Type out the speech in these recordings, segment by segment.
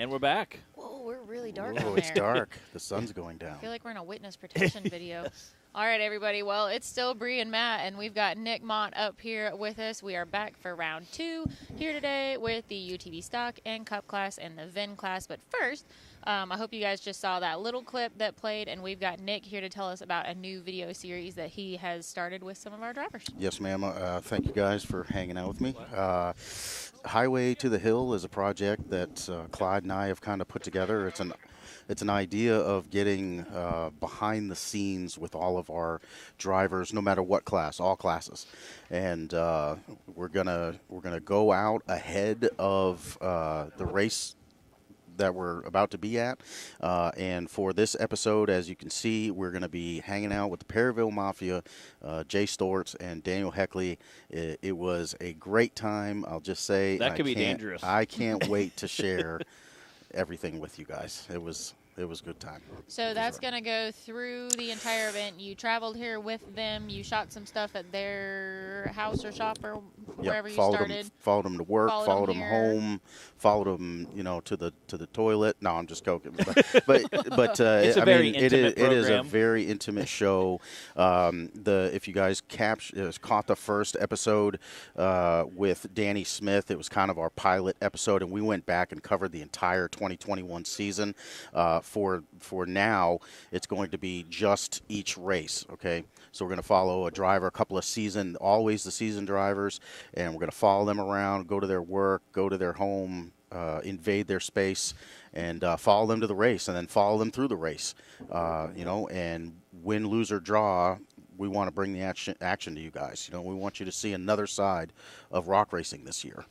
And we're back. Whoa, we're really dark Oh, on it's there. dark. The sun's going down. I feel like we're in a witness protection video. All right, everybody. Well, it's still Bree and Matt, and we've got Nick Mott up here with us. We are back for round 2 here today with the UTV Stock and Cup class and the VIN class. But first, I hope you guys just saw that little clip that played, and we've got Nick here to tell us about a new video series that he has started with some of our drivers. Yes, ma'am. Thank you guys for hanging out with me. Highway to the Hill is a project that Clyde and I have kind of put together. It's an idea of getting behind the scenes with all of our drivers, no matter what class, all classes, and we're gonna go out ahead of the race that we're about to be at, and for this episode, as you can see, we're going to be hanging out with the Perryville Mafia, Jay Storts and Daniel Heckley. It was a great time. I'll just say that could be dangerous. I can't wait to share everything with you guys. It was a good time. So that's going to go through the entire event. You traveled here with them. You shot some stuff at their house or shop or wherever you started. Followed them to work. Followed them here. home. Followed them, to the toilet. No, I'm just joking. But it's a very intimate program. It is a very intimate show. If you guys caught the first episode with Danny Smith, it was kind of our pilot episode, and we went back and covered the entire 2021 season. For now, it's going to be just each race, okay? So we're going to follow a driver, a couple of always the season drivers, and we're going to follow them around, go to their work, go to their home, invade their space, and follow them to the race, and then follow them through the race, and win, lose, or draw. We want to bring the action to you guys. We want you to see another side of rock racing this year.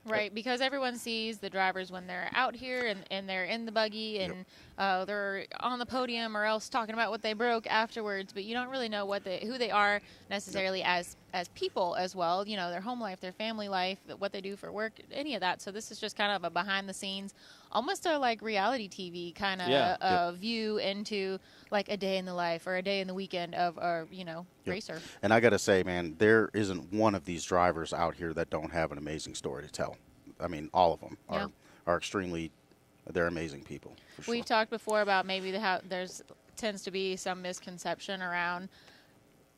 Right, because everyone sees the drivers when they're out here and they're in the buggy and they're on the podium or else talking about what they broke afterwards, but you don't really know who they are necessarily as people as well, their home life, their family life, what they do for work, any of that. So this is just kind of a behind the scenes, almost a like reality TV kind of view into like a day in the life or a day in the weekend of a racer. And I got to say, man, there isn't one of these drivers out here that don't have an amazing story to tell. I mean, all of them are extremely, they're amazing people. For sure. We've talked before about maybe how there's tends to be some misconception around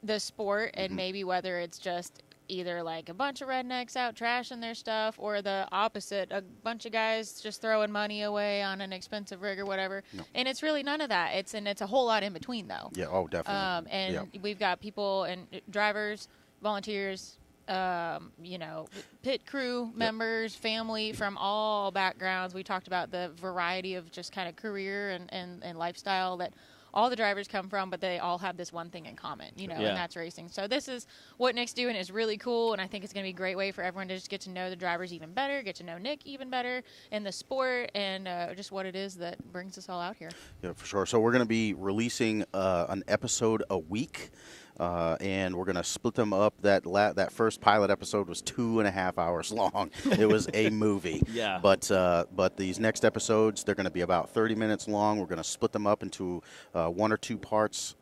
the sport and maybe whether it's just either like a bunch of rednecks out trashing their stuff or the opposite, a bunch of guys just throwing money away on an expensive rig or whatever. No. And it's really none of that. It's a whole lot in between though. Yeah, oh, definitely. And we've got people and drivers, volunteers, pit crew members, family from all backgrounds. We talked about the variety of just kind of career and lifestyle that all the drivers come from, but they all have this one thing in common, and that's racing. So this is what Nick's doing is really cool, and I think it's going to be a great way for everyone to just get to know the drivers even better, get to know Nick even better in the sport, and just what it is that brings us all out here. Yeah, for sure. So we're going to be releasing an episode a week. And we're going to split them up. That first pilot episode was 2.5 hours long. It was a movie. Yeah. But these next episodes, they're going to be about 30 minutes long. We're going to split them up into 1 or 2 parts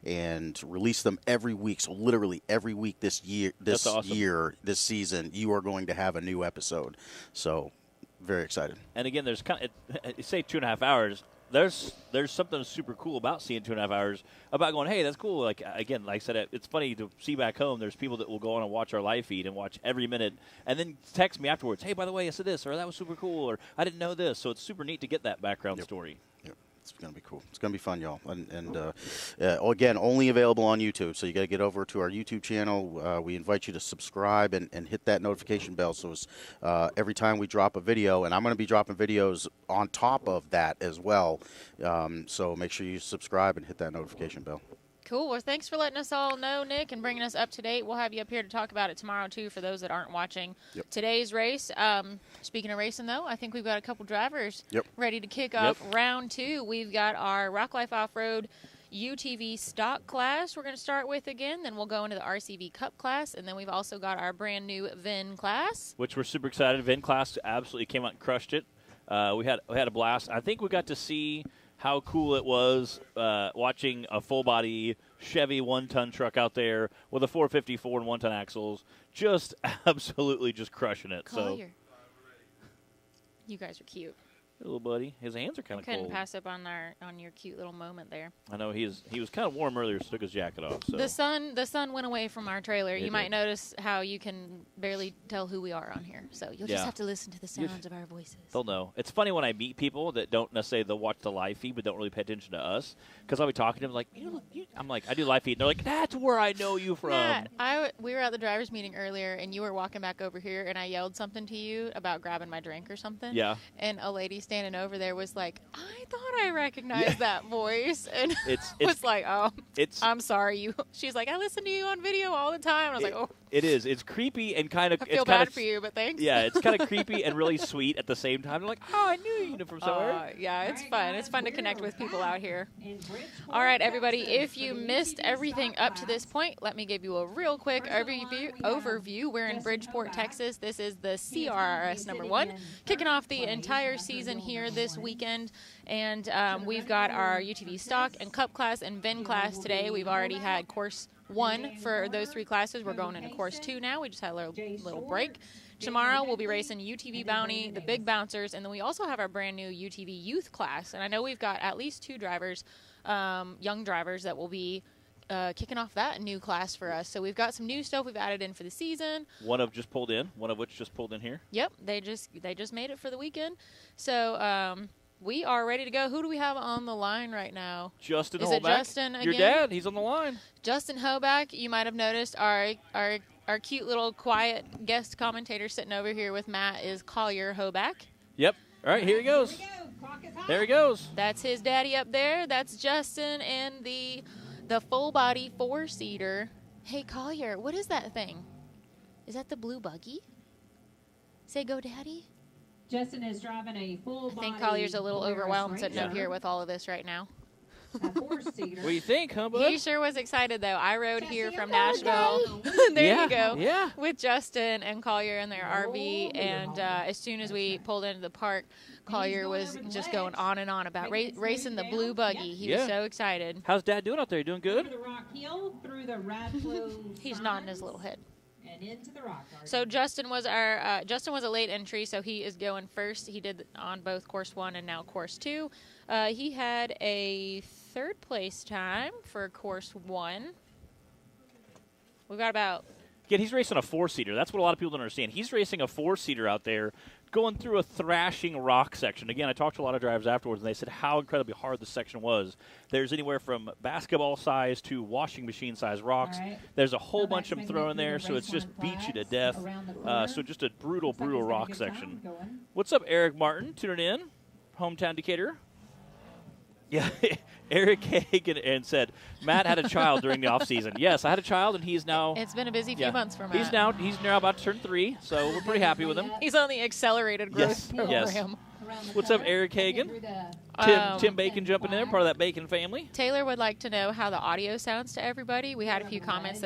and release them every week. So literally every week this season, you are going to have a new episode. So very excited. And again, there's say 2.5 hours. There's something super cool about seeing 2.5 hours, about going, hey, that's cool. Like I said, it's funny to see back home. There's people that will go on and watch our live feed and watch every minute and then text me afterwards, hey, by the way, I said this, or that was super cool, or I didn't know this. So it's super neat to get that background story. Yep. It's going to be cool. It's going to be fun, y'all. And again, only available on YouTube. So you got to get over to our YouTube channel. We invite you to subscribe and hit that notification bell. So it's, every time we drop a video, and I'm going to be dropping videos on top of that as well. So make sure you subscribe and hit that notification bell. Cool. Well, thanks for letting us all know, Nick, and bringing us up to date. We'll have you up here to talk about it tomorrow, too, for those that aren't watching today's race. Speaking of racing, though, I think we've got a couple drivers ready to kick off round 2. We've got our Rock Life Off-Road UTV stock class we're going to start with again. Then we'll go into the RCV Cup class, and then we've also got our brand-new VIN class. Which we're super excited. VIN class absolutely came out and crushed it. We had a blast. I think we got to see how cool it was watching a full-body Chevy 1-ton truck out there with a 454 and 1-ton axles, just absolutely just crushing it. Collier. You guys are cute. little buddy. His hands are kind of cold. Couldn't pass up on your cute little moment there. I know he was kind of warm earlier, so took his jacket off. So. The sun went away from our trailer. You might notice how you can barely tell who we are on here. So you'll just have to listen to the sounds of our voices. They'll know. It's funny when I meet people that don't necessarily they'll watch the live feed but don't really pay attention to us, because I'll be talking to them like, I'm like, I do live feed, and they're like, that's where I know you from. Matt, we were at the driver's meeting earlier, and you were walking back over here, and I yelled something to you about grabbing my drink or something. Yeah. And a lady standing over there was like, I thought I recognized that voice. And it's was like, oh, I'm sorry. She's like, I listen to you on video all the time. And I was like, oh. It is. It's creepy and kind of. I feel bad for you, but thanks. Yeah, it's kind of creepy and really sweet at the same time. They're like, oh, I knew you from somewhere. Yeah, it's fun. It's fun to connect with people out here. All right, everybody. If you missed everything up to this point, let me give you a real quick overview. We're in Bridgeport, Texas. This is the CRRS #1, kicking off the entire season here this weekend. And we've got our UTV stock and cup class and VIN class today. We've already had course 1 for those 3 classes. We're going into course 2 now. We just had a little break. Tomorrow we'll be racing UTV Bounty, the big bouncers, and then we also have our brand new UTV youth class. And I know we've got at least 2 drivers, young drivers, that will be kicking off that new class for us. So we've got some new stuff we've added in for the season. One of which just pulled in here. Yep, they just made it for the weekend. So we are ready to go. Who do we have on the line right now? Justin Is Holback. it Justin again? Your dad. He's on the line. Justin Holback. You might have noticed our cute little quiet guest commentator sitting over here with Matt is Collier Holback. Yep. All right, here he goes. There he goes. That's his daddy up there. That's Justin and the full body 4-seater. Hey, Collier, what is that thing? Is that the blue buggy? Say go, Daddy. Justin is driving a full body. I think Collier's a little overwhelmed sitting up here with all of this right now. What do you think, huh, bud? He sure was excited, though. I rode here from Nashville. There you go. Yeah. With Justin and Collier in their RV. And as soon as we pulled into the park, Collier was just going on and on about racing the blue buggy. He was so excited. How's Dad doing out there? You doing good? Through the rock hill, through the Radflow He's nodding his little head. and into the rock garden. So Justin was a late entry, so he is going first. He did on both course 1 and now course 2. He had a 3rd place time for course 1. We've got about. Yeah, he's racing a 4-seater. That's what a lot of people don't understand. He's racing a 4-seater out there, going through a thrashing rock section. Again, I talked to a lot of drivers afterwards, and they said how incredibly hard the section was. There's anywhere from basketball size to washing machine size rocks. Right. There's a whole bunch of them thrown there, so it's just beat you to death. So just a brutal rock section. What's up, Eric Martin? Tuning in, hometown Decatur. Yeah, Eric Hagan and said, Matt had a child during the off season. Yes, I had a child, and he's now. It's been a busy few months for Matt. He's now about to turn 3, so we're pretty happy with him. He's on the accelerated growth program. Yes. What's up, Eric Hagan? Tim Bacon jumping in there, part of that Bacon family. Taylor would like to know how the audio sounds to everybody. We had a few comments,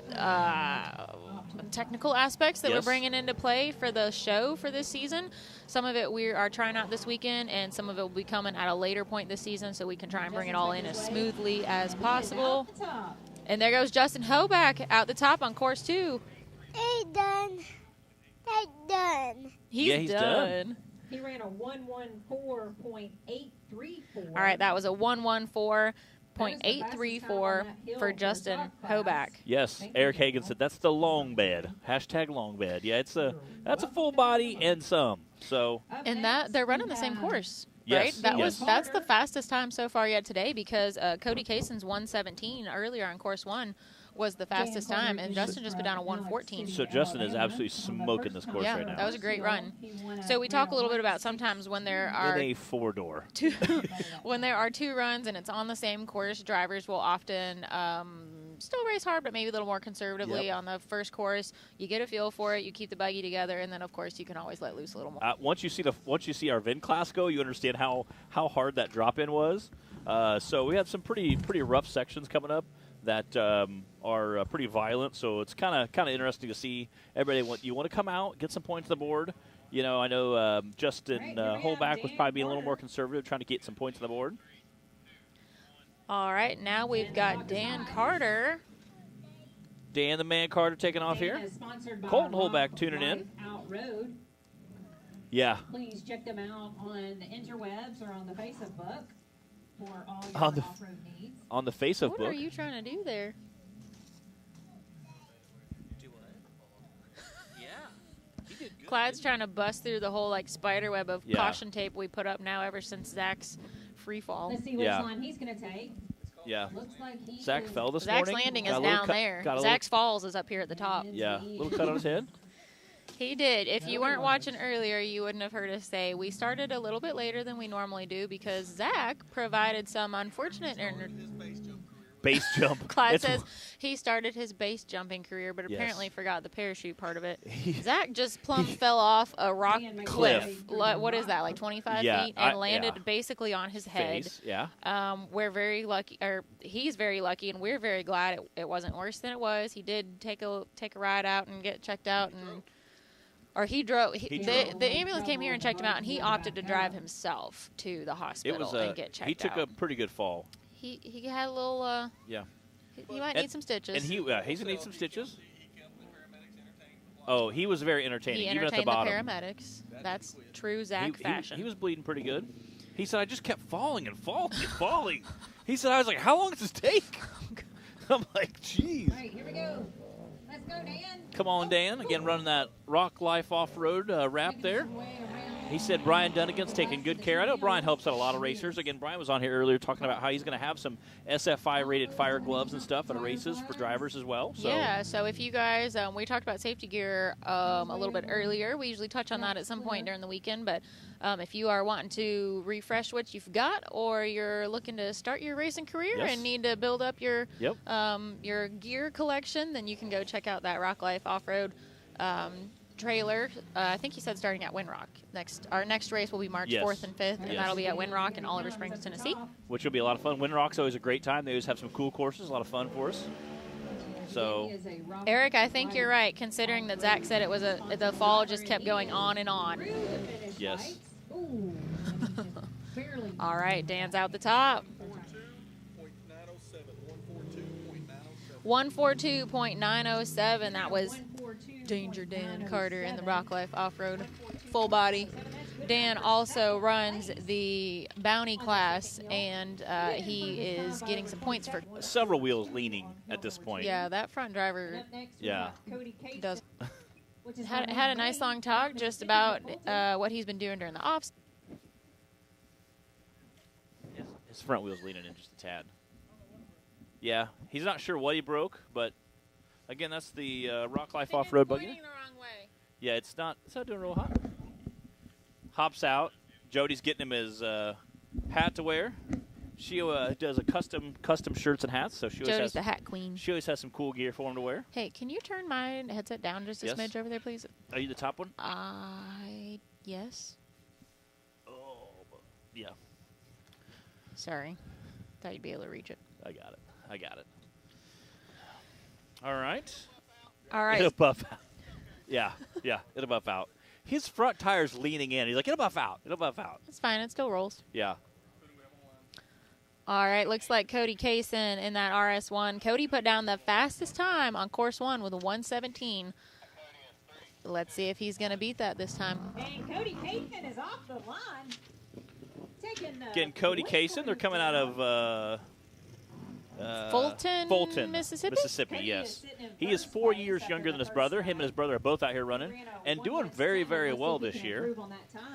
technical aspects that we're bringing into play for the show for this season. Some of it we are trying out this weekend, and some of it will be coming at a later point this season, so we can try and bring it all in as smoothly as possible. And there goes Justin Holback out the top on course 2. He's done. He's done. He ran a 114.834. All right, that was a 114.834 for Justin Holback. Yes, Eric Hagan said that's the long bed. # long bed. Yeah, that's a full body and some. So and that they're running the same course. Yes, right? yes. That's the fastest time so far yet today, because Cody Kason's 117 earlier on course 1 was the fastest time, and Justin just put down a 114. So Justin is absolutely smoking this course right now. That was a great run. So we talk a little bit about sometimes when there are in a 4-door. When there are 2 runs and it's on the same course, drivers will often still race hard, but maybe a little more conservatively on the first course. You get a feel for it, you keep the buggy together, and then of course you can always let loose a little more. Once you see our VIN class go, you understand how hard that drop in was. So we had some pretty rough sections coming up that are pretty violent. So it's kind of interesting to see everybody. You want to come out, get some points on the board. You know, I know Justin Holback was probably being a little more conservative, trying to get some points on the board. All right, now we've got Dan Carter. Dan the Man Carter taking off here. Colton Holback tuning in. Yeah. Please check them out on the interwebs or on the Facebook for all your On the- off-road needs. On the face of What book. are you trying to do there? Clyde's trying to bust through the whole like spider web of Yeah. caution tape we put up now ever since Zach's free fall. Let's see which Yeah. line he's going to take. Yeah. Looks like he Zach is fell this Zach's morning. landing Got is a little down cut- there. got a Zach's falls is up here at the top. Yeah, little cut on his head. He did. If you weren't watching earlier, you wouldn't have heard us say we started a little bit later than we normally do because Zach provided some unfortunate. Base jump. Clyde It's- says he started his base jumping career, but Yes. apparently forgot the parachute part of it. Zach just plumb fell off a rock cliff. What is that, like 25 Yeah, feet, and I- landed yeah. basically on his head. Face, yeah. We're very lucky, or he's very lucky, and we're very glad it wasn't worse than it was. He did take a ride out and get checked out, and or he drove. The ambulance came here and checked him out, and he opted to drive himself to the hospital It was and get checked he took out. a pretty good fall. He had a little. Yeah. He might And- need some stitches. And he's going to need some stitches. Oh, he was very entertaining, He even at the entertained bottom. the paramedics. That's true Zach he, fashion. he was bleeding pretty good. He said, I just kept falling and falling and falling. He said, I was like, how long does this take? I'm like, jeez. All right, here we go. Let's go, Dan. Come on, Dan. Again, running that Rock Life off-road wrap there. He said Brian Dunnigan's taking good care. I know Brian helps out a lot of racers. Again, Brian was on here earlier talking about how he's going to have some SFI-rated fire gloves and stuff at races for drivers as well. So. Yeah, so if you guys, we talked about safety gear a little bit earlier. We usually touch on that at some point during the weekend, but if you are wanting to refresh what you've got or you're looking to start your racing career Yes. and need to build up your Yep. gear collection, then you can go check out that Rock Life Off-Road trailer. I think he said starting at Windrock. Our next race will be March Yes. 4th and 5th, and Yes. that'll be at Windrock in Oliver Springs, Tennessee. Which will be a lot of fun. Windrock's always a great time. They always have some cool courses, a lot of fun for us. So, Eric, I think you're right, considering that Zach said it was the fall just kept going on and on. yes. All right, Dan's out the top. 142.907. That was Danger Dan Carter in the Rock Life Off-Road full body. Dan also runs the Bounty class, and he is getting some points for. Several wheels leaning at this point. Yeah, that front driver Yeah. does. Had a nice long talk just about what he's been doing during the offs. His front wheel's leaning in just a tad. Yeah, he's not sure what he broke, but again, that's the Rock Life Off-Road buggy. The wrong way. Yeah, it's not doing real hot. Hops out. Jody's getting him his hat to wear. She does a custom shirts and hats, so she always Jody's the hat queen. She always has some cool gear for him to wear. Hey, can you turn my headset down just a Yes. smidge over there, please? Are you the top one? Yes. Oh, yeah. Sorry. Thought you'd be able to reach it. I got it. All right. All right. It'll buff out. Yeah, it'll buff out. His front tire's leaning in. He's like, it'll buff out. It's fine. It still rolls. Yeah. All right. Looks like Cody Kaysen in that RS1. Cody put down the fastest time on course 1 with a 1:17. Let's see if he's going to beat that this time. And Cody Caitman is off the line. Again, Cody Kaysen. They're coming out of Fulton, Mississippi, yes. He is 4 years younger than his brother. Him and his brother are both out here running and doing very, very well this year.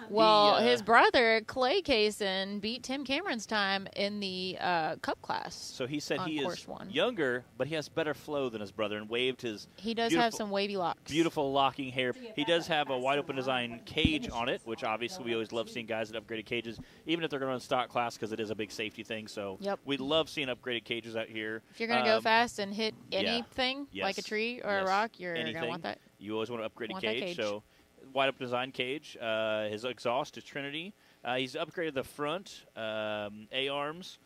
Well, his brother, Clay Kaysen, beat Tim Cameron's time in the Cup class. So he said on he is course 1. younger, but he has better flow than his brother and waved his He does have some wavy locks. beautiful locking hair. He does have a wide open design cage on it, which obviously we always love seeing guys that upgraded cages, even if they're going to run stock class because it is a big safety thing. So we love seeing upgraded cages out here. If you're going to go fast and hit anything, Yes. like a tree or a rock, you're going to want that. You always want to upgrade a Want that cage. cage. So wide open design cage. His exhaust is Trinity. He's upgraded the front A-arms,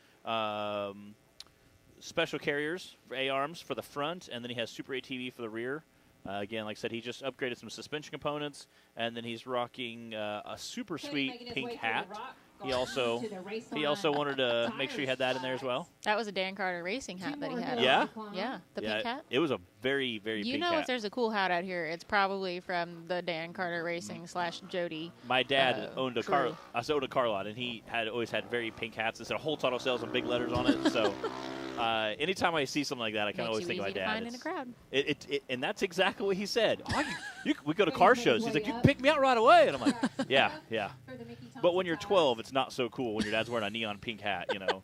special carriers for A-arms for the front, and then he has Super ATV for the rear. Again, like I said, he just upgraded some suspension components, and then he's rocking a super sweet pink hat He also wanted to make sure he had that in there as well. That was a Dan Carter Racing hat that he had. Yeah? On. Yeah, the pink hat. It was a very, very You pink know, hat. if there's a cool hat out here, it's probably from the Dan Carter Racing / Jody. My dad owned a car. crew. I owned a car lot, and he had always had very pink hats. It said Holtz Auto Sales and big letters on it. So anytime I see something like that, I kind of always think of my dad. Find in a crowd. And that's exactly what he said. We go to car shows. He's like, you can pick me out right away. And I'm like, yeah. But when you're 12, it's not so cool when your dad's wearing a neon pink hat, you know.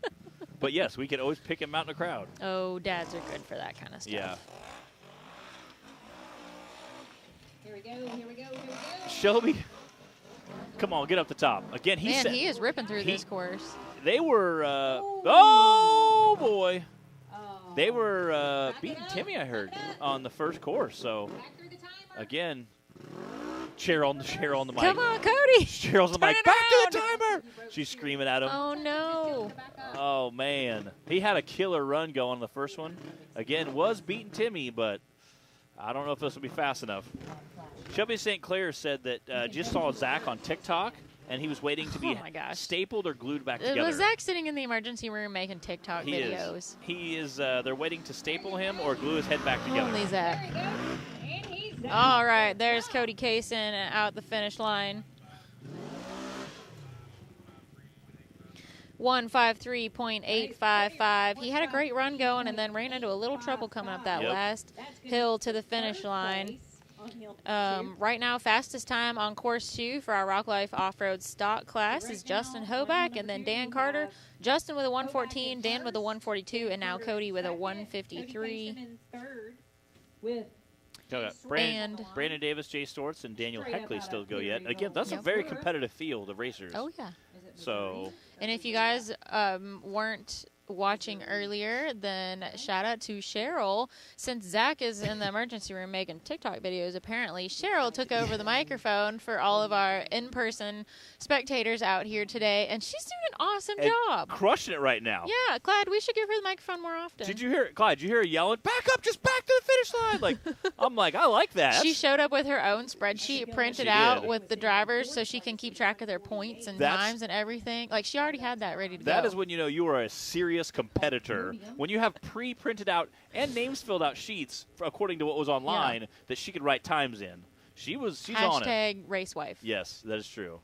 But yes, we could always pick him out in a crowd. Oh, dads are good for that kind of stuff. Yeah. Here we go. Shelby, come on, get up the top. Again, he is ripping through this course. They were, oh, boy. They were beating Timmy, I heard, on the first course. So, again, Cheryl on the mic. Come on, Cody. Cheryl's on the mic. Back to the timer. She's screaming at him. Oh, no. Oh, man. He had a killer run going on the first one. Again, was beating Timmy, but I don't know if this will be fast enough. Shelby St. Clair said that just saw Zach on TikTok, and he was waiting to be stapled or glued back together. Was Zach sitting in the emergency room making TikTok videos? He is. They're waiting to staple him or glue his head back together. Only Zach. All right, there's Cody Kaysen out the finish line. 1:53.855. He had a great run going and then ran into a little trouble coming up that last hill to the finish line. Right now, fastest time on course 2 for our Rock Life Off-Road Stock class is Justin Hoback and then Dan Carter. Justin with a 1:14, Dan with a 1:42, and now Cody with a 1:53. Brandon Davis, Jay Stortz, and Daniel Heckley still go yet. Again, that's a very competitive field of racers. Oh, yeah. So, and if you guys weren't watching earlier, then shout out to Cheryl. Since Zach is in the emergency room making TikTok videos, apparently Cheryl took over the microphone for all of our in-person spectators out here today, and she's doing an awesome job. Crushing it right now. Yeah, Clyde, we should give her the microphone more often. Did you hear it, Clyde? Did you hear her yelling, back up, just back to the finish line? Like, I'm like, I like that. She showed up with her own spreadsheet printed out with the drivers so she can keep track of their points and times and everything. Like, she already had that ready to go. That is when you know you are a serious competitor. When you have pre-printed out and names filled out sheets according to what was online that she could write times in. She's on it. Hashtag racewife. Yes, that is true.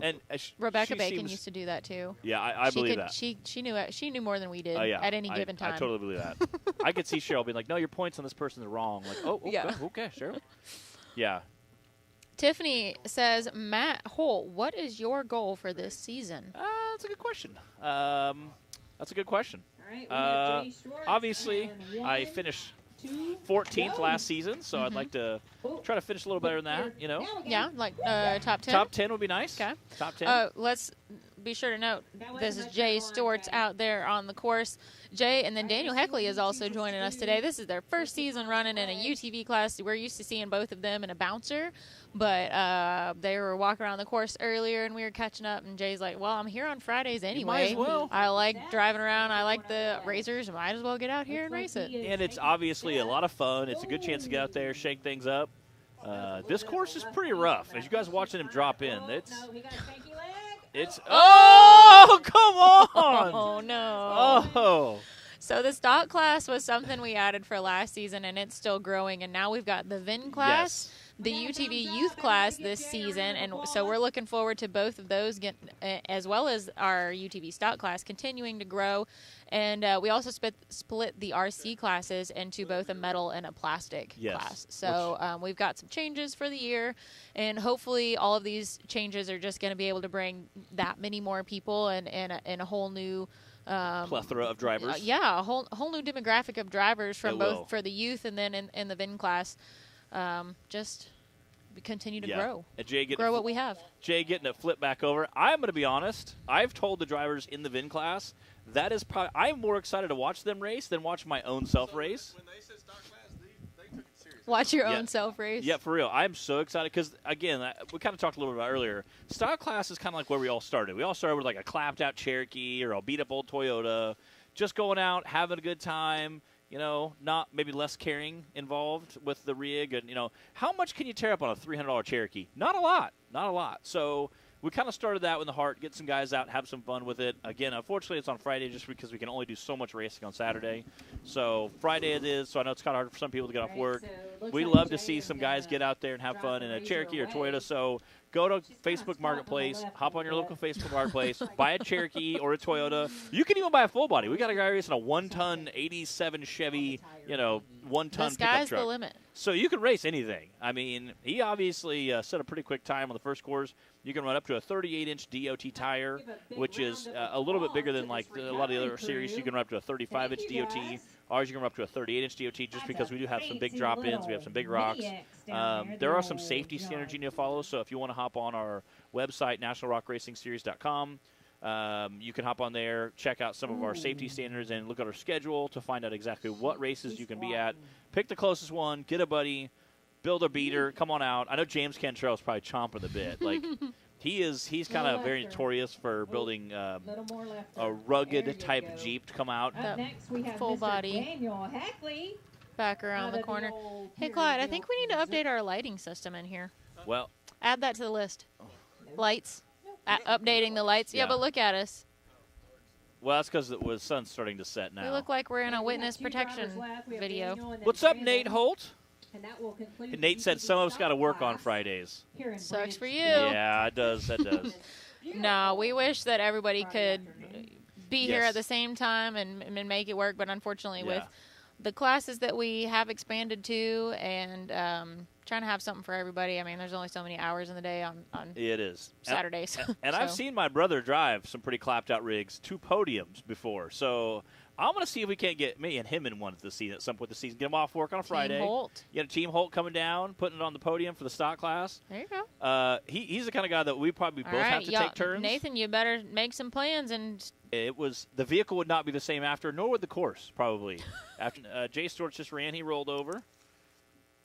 And Rebecca Bacon used to do that too. Yeah, I believe that. She knew it. She knew more than we did at any given time. I totally believe that. I could see Cheryl being like, "No, your points on this person are wrong." Like, "Oh, okay, Cheryl." Yeah. Tiffany says, Matt Holt, what is your goal for this season? That's a good question. That's a good question. All right, obviously, I finished 14th last season, so I'd like to try to finish a little better than that, you know? Yeah, like top 10? Top 10 would be nice. Okay. Top 10. Let's be sure to note, this is Jay Stortz out there on the course. Jay and then Daniel Heckley is also joining us today. This is their first season running in a UTV class. We're used to seeing both of them in a bouncer, but they were walking around the course earlier, and we were catching up, and Jay's like, well, I'm here on Fridays anyway. Might as well. I like driving around. I like the racers. Might as well get out here and race it. And it's obviously a lot of fun. It's a good chance to get out there, shake things up. This course is pretty rough. As you guys watching him drop in, it's oh, come on! Oh, no. Oh. So the stock class was something we added for last season, and it's still growing. And now we've got the VIN class, the UTV youth class this season, and so we're looking forward to both of those, as well as our UTV stock class continuing to grow. And we also split the RC classes into both a metal and a plastic class. So we've got some changes for the year, and hopefully all of these changes are just going to be able to bring that many more people and a whole new plethora of drivers. A whole new demographic of drivers from both for the youth and then in the VIN class. Just continue to grow. And grow what we have. Jay getting it flipped back over. I'm going to be honest. I've told the drivers in the VIN class that is probably I'm more excited to watch them race than watch my own self race. When they said stock class, they took it seriously. Watch your own self race. Yeah, for real. I'm so excited because, again, we kind of talked a little bit about earlier. Stock class is kind of like where we all started. We all started with like a clapped out Cherokee or a beat up old Toyota, just going out, having a good time. You know, not maybe less caring involved with the rig. And, you know, how much can you tear up on a $300 Cherokee? Not a lot. Not a lot. So we kind of started that with the heart, get some guys out, have some fun with it. Again, unfortunately, it's on Friday just because we can only do so much racing on Saturday. So Friday it is, so I know it's kind of hard for some people to get off work. We love to see some guys get out there and have fun in a Cherokee or Toyota. So go to Facebook Marketplace, hop on your local Facebook Marketplace, buy a Cherokee or a Toyota. You can even buy a full body. We got a guy racing a 1-ton 87 Chevy, 1-ton The pickup sky's truck. the limit. So you can race anything. I mean, he obviously set a pretty quick time on the first course. You can run up to a 38-inch DOT tire, which is a little bit bigger than like a lot of the other series. You can run up to a 35-inch DOT. Ours, you can run up to a 38-inch DOT just because we do have some big drop-ins. We have some big rocks. There are some safety standards you need to follow. So if you want to hop on our website, nationalrockracingseries.com, you can hop on there, check out some of our safety standards, and look at our schedule to find out exactly what races you can be at. Pick the closest one, get a buddy, build a beater, come on out. I know James Cantrell is probably chomping the bit. Like he's kind of very notorious for building a rugged type Jeep to come out. Next we have Full Mr. body. Daniel Hackley. Back around the corner. Hey, Clyde, I think we need to update our lighting system in here. Well, Add that to the list. Lights. Updating the lights. Yeah, Yeah. but look at us. that's because the sun's starting to set now. We look like we're in a witness protection video. What's up, Nate Holt? Nate said some of us got to work on Fridays. Sucks for you. Yeah, it does. That does. No, we wish that everybody could be here Yes. at the same time and make it work, but unfortunately with Yeah. the classes that we have expanded to and trying to have something for everybody. I mean, there's only so many hours in the day on It is. Saturdays. And I've So, seen my brother drive some pretty clapped out rigs to podiums before. So I'm going to see if we can't get me and him in one at some point this season. Get him off work on a Friday. Team Holt. You got a Team Holt coming down, putting it on the podium for the stock class. There you go. He's the kind of guy that we probably All both right, have to y'all- take turns. Nathan, you better make some plans and The vehicle would not be the same after, nor would the course probably. After Jay Storch just ran, he rolled over.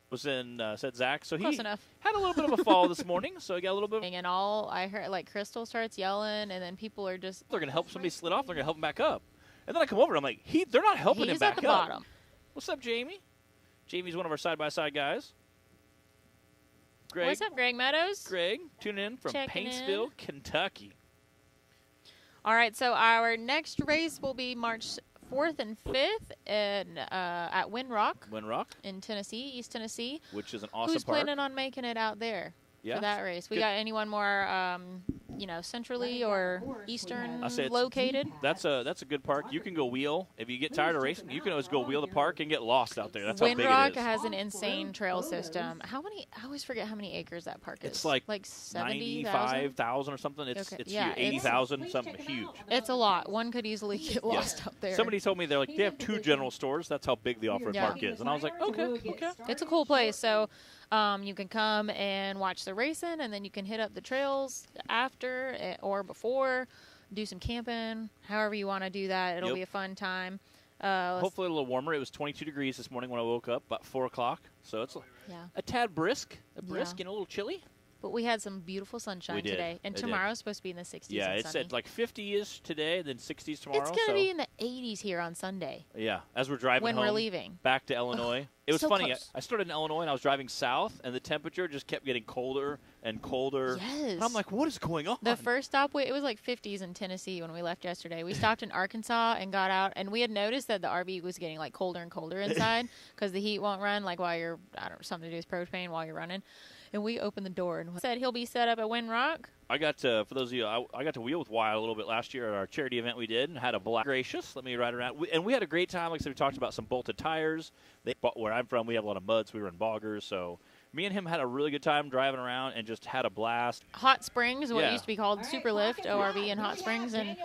Was in said Zach, so close he enough. had a little bit of a fall this morning, so he got a little bit. And all I heard, like Crystal starts yelling, and then people are just They're gonna help somebody slid off. They're gonna help him back up, and then I come over. And I'm like, they're not helping him he's back at the up. bottom. What's up, Jamie? Jamie's one of our side-by-side guys. Greg. What's up, Greg Meadows? Greg, tuning in from Checking in. Paintsville, Kentucky. All right, so our next race will be March 4th and 5th at Windrock Windrock, in Tennessee, East Tennessee. which is an awesome Who's park. planning on making it out there Yeah. for that race? We Good. got anyone more, centrally or eastern I say it's- located? That's a good park. You can go wheel. If you get tired of racing, you can always go wheel the park and get lost out there. That's how big Windrock it is. has an insane trail system. How many? I always forget how many acres that park is. It's like 70,000. 95,000 or something. It's Okay. it's Yeah, huge. it's- 80,000, something huge. It's a lot. One could easily get lost out there. Somebody told me they have 2 general stores. That's how big the off-road Yeah. park is, and I was like, okay. It's a cool place. So you can come and watch the racing, and then you can hit up the trails after or before, do some camping, however you want to do that. It'll Yep. be a fun time. Hopefully a little warmer. It was 22 degrees this morning when I woke up, about 4 o'clock. So it's Yeah. a tad brisk, Yeah. and a little chilly. But we had some beautiful sunshine We did. today, and It did. tomorrow's supposed to be in the 60s. Yeah, and it's sunny. at like 50-ish today, then 60s tomorrow. It's going to so be in the 80s here on Sunday yeah, as we're driving when home we're leaving. back to Illinois. It was so funny. close. I started in Illinois and I was driving south, and the temperature just kept getting colder and colder. Yes. And I'm like, what is going on? The first stop, it was like 50s in Tennessee when we left yesterday. We stopped in Arkansas and got out, and we had noticed that the RV was getting like colder and colder inside because the heat won't run like while you're, something to do with propane while you're running. And we opened the door and said he'll be set up at Windrock. I got to, for those of you, I got to wheel with Wyatt a little bit last year at our charity event we did and had a black gracious. Let me ride around. And we had a great time. Like I said, we talked about some bolted tires. Where I'm from, we have a lot of mud, so we run boggers. So me and him had a really good time driving around and just had a blast. Hot Springs, what Yeah. used to be called Super Lift, ORV in Hot Springs. And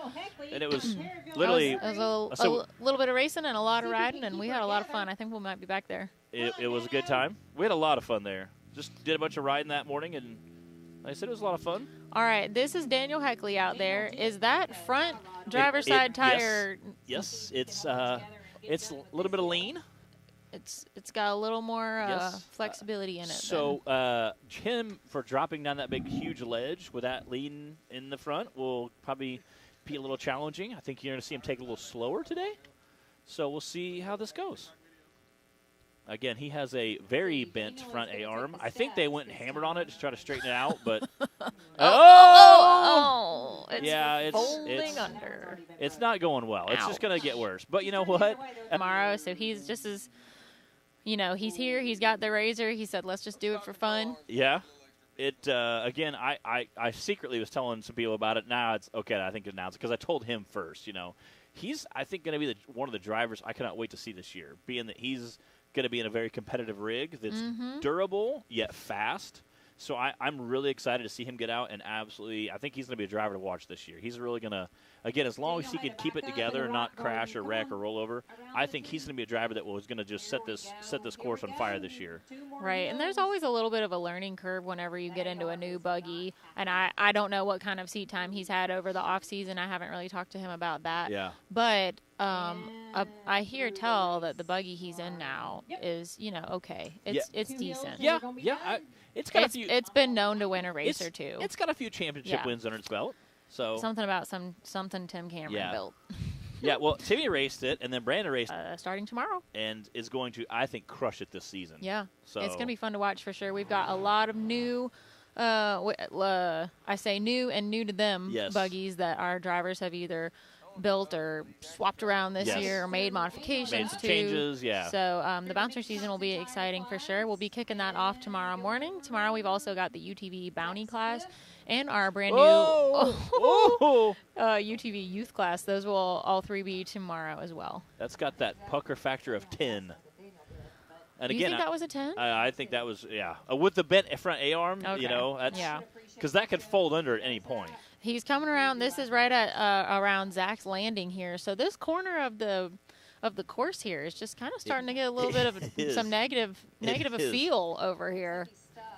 And it was literally, it was So- a little bit of racing and a lot of riding, and we had a lot of fun. I think we might be back there. it was a good time. We had a lot of fun there. Just did a bunch of riding that morning, and like I said, it was a lot of fun. All right, this is Daniel Heckley out there. Is that front driver's side tire? Yes, it's a little bit of lean. It's got a little more Yes. flexibility in it. So him for dropping down that big, huge ledge with that lean in the front will probably be a little challenging. I think you're going to see him take it a little slower today. So we'll see how this goes. Again, he has a very bent front A-arm. I think they went and hammered on it to try to straighten it out, but It's folding under. It's not going well. It's just going to get worse. But you know what? Tomorrow, so he's just as, he's here. He's got the razor. He said, let's just do it for fun. Yeah. It again, I secretly was telling some people about it. Now it's okay. I think announce it because I told him first. He's I think going to be one of the drivers I cannot wait to see this year, being that he's going to be in a very competitive rig that's durable yet fast. So I'm really excited to see him get out, and absolutely, I think he's going to be a driver to watch this year. He's really going to, again, as long as he can keep it together and not crash or wreck or roll over, I think he's going to be a driver that was going to just set this course on fire this year. Right, and there's always a little bit of a learning curve whenever you get into a new buggy, and I don't know what kind of seat time he's had over the off season. I haven't really talked to him about that. Yeah. But I hear tell that the buggy he's in now is, okay. It's decent. Yeah. It's been known to win a race or two. It's got a few championship wins under its belt. So something about something Tim Cameron built. Yeah, well, Timmy raced it, and then Brandon raced starting tomorrow. And is going to, I think, crush it this season. Yeah. So it's going to be fun to watch for sure. We've got a lot of new, I say new and new to them buggies that our drivers have either built or swapped around this year or made modifications to. Changes, So the bouncer season will be exciting for sure. We'll be kicking that off tomorrow morning. Tomorrow we've also got the UTV Bounty class and our brand new UTV youth class. Those will all three be tomorrow as well. That's got that pucker factor of 10. And you again, think that was a 10? I think that was, with the bent front A-arm, okay. That's, because that could fold under at any point. He's coming around. This is right at around Zach's landing here. So this corner of the course here is just kind of starting to get a little bit of some negative feel over here.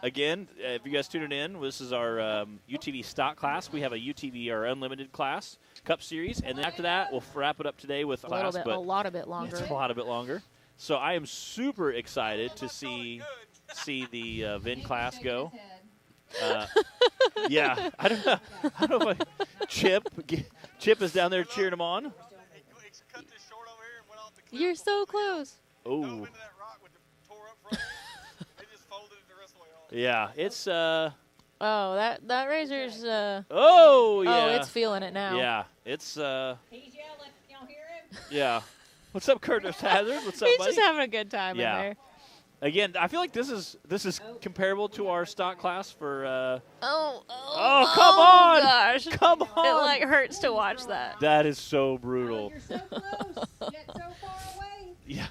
Again, if you guys tuning in, this is our UTV stock class. We have a UTV, our unlimited class, Cup Series, and then after that, we'll wrap it up today with a lot of bit longer. It's a lot of it longer. So I am super excited to see the VIN class go. Yeah, I don't know if Chip is down there cheering him on. You're so close. Oh. Yeah, it's oh, that razor's oh yeah. Oh, it's feeling it now. Yeah, it's He's yelling. Y'all hear him? Yeah. What's up, Curtis Hazard? What's up, He's buddy? just having a good time in there. Again, I feel like this is comparable to our stock class for. Oh, come on! Gosh, come on! It hurts to watch that. That is so brutal. You're so close, yet so far away. Yeah,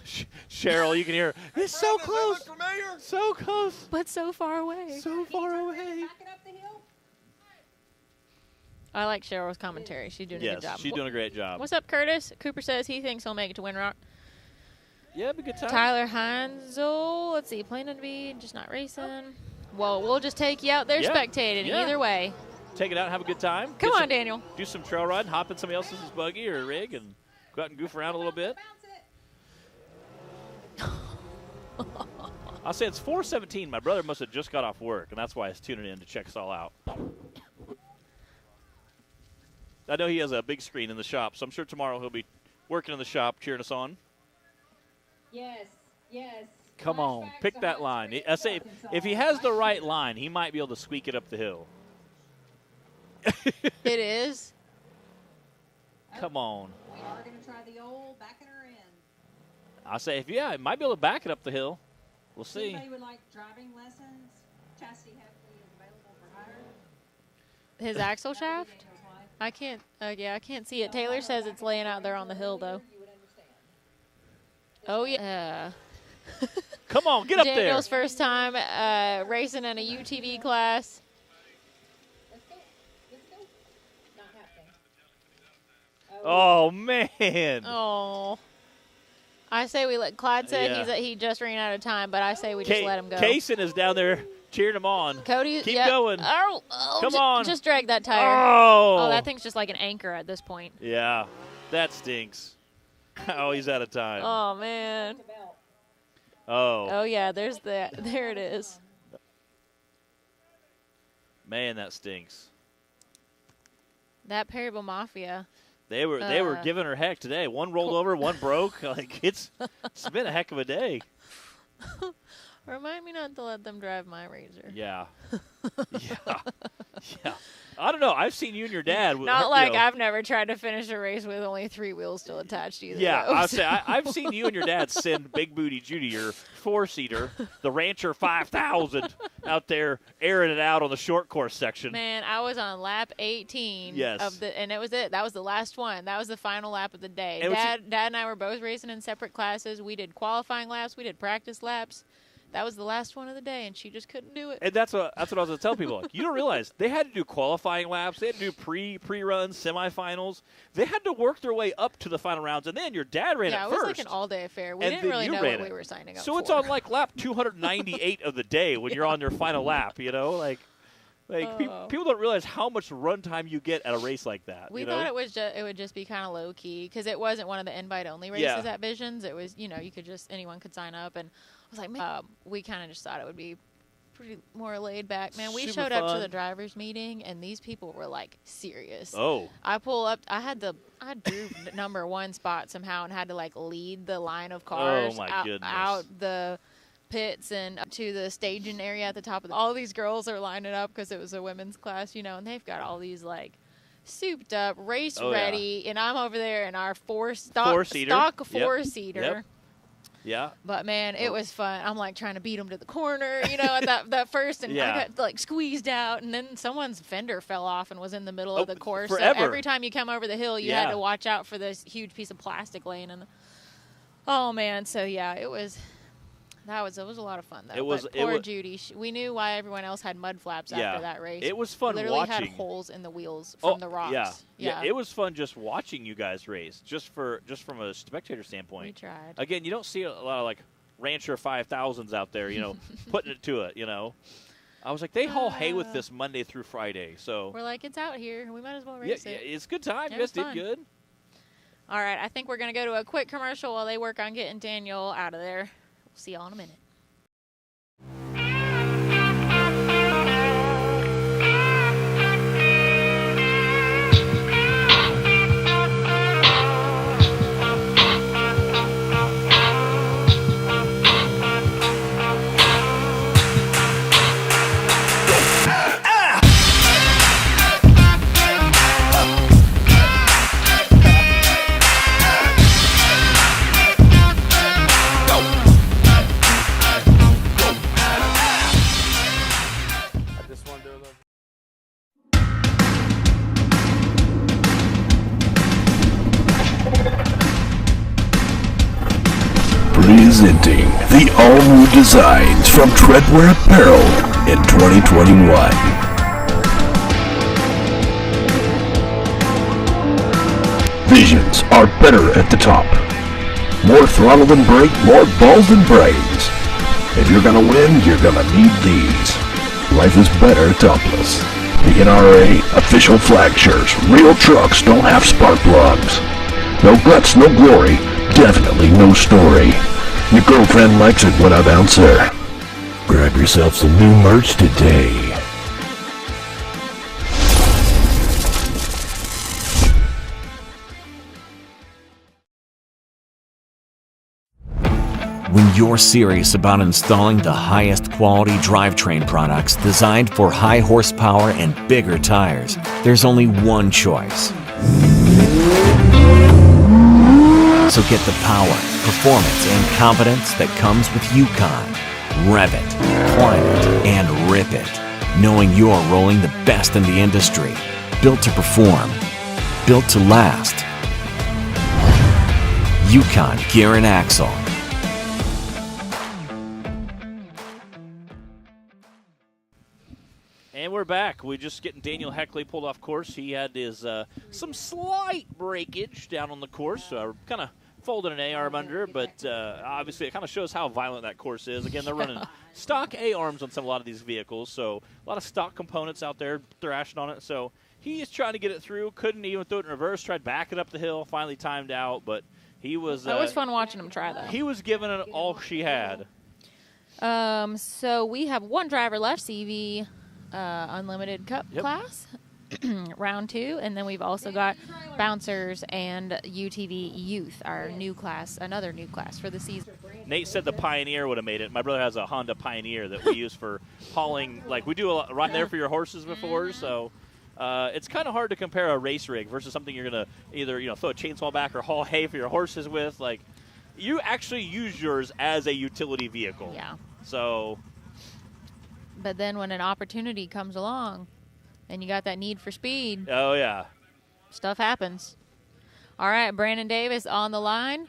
Cheryl, you can hear. It's so close, so close, but so far away. So far away. Backing up the hill. I like Cheryl's commentary. She's doing a good job. Yes, she's doing a great job. What's up, Curtis? Cooper says he thinks he'll make it to Windrock. Yeah, it'd be a good time. Tyler Heinzel, let's see, planning to be just not racing. Well, we'll just take you out there spectating either way. Take it out and have a good time. Come on, Daniel. Do some trail riding, hop in somebody else's buggy or rig, and go out and goof around a little bit. I'll say it's 4:17. My brother must have just got off work, and that's why he's tuning in to check us all out. I know he has a big screen in the shop, so I'm sure tomorrow he'll be working in the shop cheering us on. Yes. Come on, pick that line. I say if he has the right line, he might be able to squeak it up the hill. It is. Come on. We are going to try the old backing her in. I say it might be able to back it up the hill. We'll see. Anybody would like driving lessons? Chastity Heffley is available for hire. His axle shaft? I can't. I can't see it. Taylor says it's laying out there on the hill, though. Oh yeah. Come on, get up there. Daniel's first time racing in a UTV class. Let's go. Not happening. Oh man. Oh. I say we let Clyde said he just ran out of time, but I say we just let him go. Kaysen is down there cheering him on. Cody, keep going. Oh, come on. Just drag that tire. Oh, that thing's just like an anchor at this point. Yeah, that stinks. Oh, he's out of time. Oh man. Oh yeah, there's that. There it is. Man, that stinks. That Perryville Mafia. They were giving her heck today. One rolled over, one broke. Like it's been a heck of a day. Remind me not to let them drive my Razor. Yeah. Yeah. Yeah. I don't know. I've seen you and your dad. Not like I've never tried to finish a race with only 3 wheels still attached either. Yeah, though. I'll say I've seen you and your dad send Big Booty Judy, your 4-seater, the Rancher 5000, out there airing it out on the short course section. Man, I was on lap 18 Yes. and it was it. That was the last one. That was the final lap of the day. And Dad and I were both racing in separate classes. We did qualifying laps. We did practice laps. That was the last one of the day, and she just couldn't do it. And that's what I was going to tell people. Like, you don't realize they had to do qualifying laps. They had to do pre-runs, semifinals. They had to work their way up to the final rounds, and then your dad ran it first. Yeah, it was like an all-day affair. We And didn't then really you know ran what it. we were signing up So for. it's on like lap 298 of the day when you're on your final lap. You know, like people don't realize how much run time you get at a race like that. We you thought know? it would just be kind of low key because it wasn't one of the invite-only races at Visions. It was, you could just anyone could sign up, and I was like, man, we kind of just thought it would be pretty more laid back. Man, we Super showed up to fun. the drivers' meeting, and these people were like serious. Oh. I pull up. I drew the number 1 spot somehow and had to like lead the line of cars Oh, my goodness. out the pits and up to the staging area at the top of all these girls are lining up because it was a women's class, and they've got all these like souped up, race ready, and I'm over there in our stock 4-seater. Yep. Yeah. But man, it was fun. I'm like trying to beat them to the corner, at that first, and I got like squeezed out, and then someone's fender fell off and was in the middle of the course. Forever. So every time you come over the hill, you had to watch out for this huge piece of plastic laying in. Oh man, so yeah, it was a lot of fun though. Poor Judy, we knew why everyone else had mud flaps after that race. It was fun Literally watching. had holes in the wheels from the rocks. Yeah. It was fun just watching you guys race, just from a spectator standpoint. We tried. Again, you don't see a lot of like Rancher 5000s out there, putting it to it. I was like, they haul hay with this Monday through Friday, so we're like, it's out here. We might as well race it. Yeah, it's a good time. You It guys was did fun. good. All right, I think we're gonna go to a quick commercial while they work on getting Daniel out of there. We'll see y'all in a minute. Presenting the all-new designs from Treadwear Apparel in 2021. Visions are better at the top. More throttle than brake, more balls than brains. If you're gonna win, you're gonna need these. Life is better topless. The NRA official flag shirts. Real trucks don't have spark plugs. No guts, no glory. Definitely no story. Your girlfriend likes it when I bounce her. Grab yourself some new merch today. When you're serious about installing the highest quality drivetrain products designed for high horsepower and bigger tires, there's only one choice. So get the power, performance, and confidence that comes with Yukon. Rev it, climb it, and rip it, knowing you're rolling the best in the industry. Built to perform, built to last. Yukon Gear and Axle. And we're back. We're just getting Daniel Heckley pulled off course. He had his some slight breakage down on the course. Kind of folded an A-arm under, but obviously it kind of shows how violent that course is. Again, they're running stock A-arms on a lot of these vehicles, so a lot of stock components out there thrashing on it. So he is trying to get it through. Couldn't even throw it in reverse. Tried backing up the hill. Finally timed out, but he was. That was fun watching him try that. He was giving it all she had. So we have one driver left, CV Unlimited Cup class, round 2, and then we've also got Bouncers and UTV Youth, our new class, another new class for the season. Nate said the Pioneer would have made it. My brother has a Honda Pioneer that we use for hauling. Like, we do a lot right there for your horses before, so it's kind of hard to compare a race rig versus something you're going to either, throw a chainsaw back or haul hay for your horses with. Like, you actually use yours as a utility vehicle. Yeah. So. But then when an opportunity comes along and you got that need for speed. Oh, yeah. Stuff happens. All right, Brandon Davis on the line.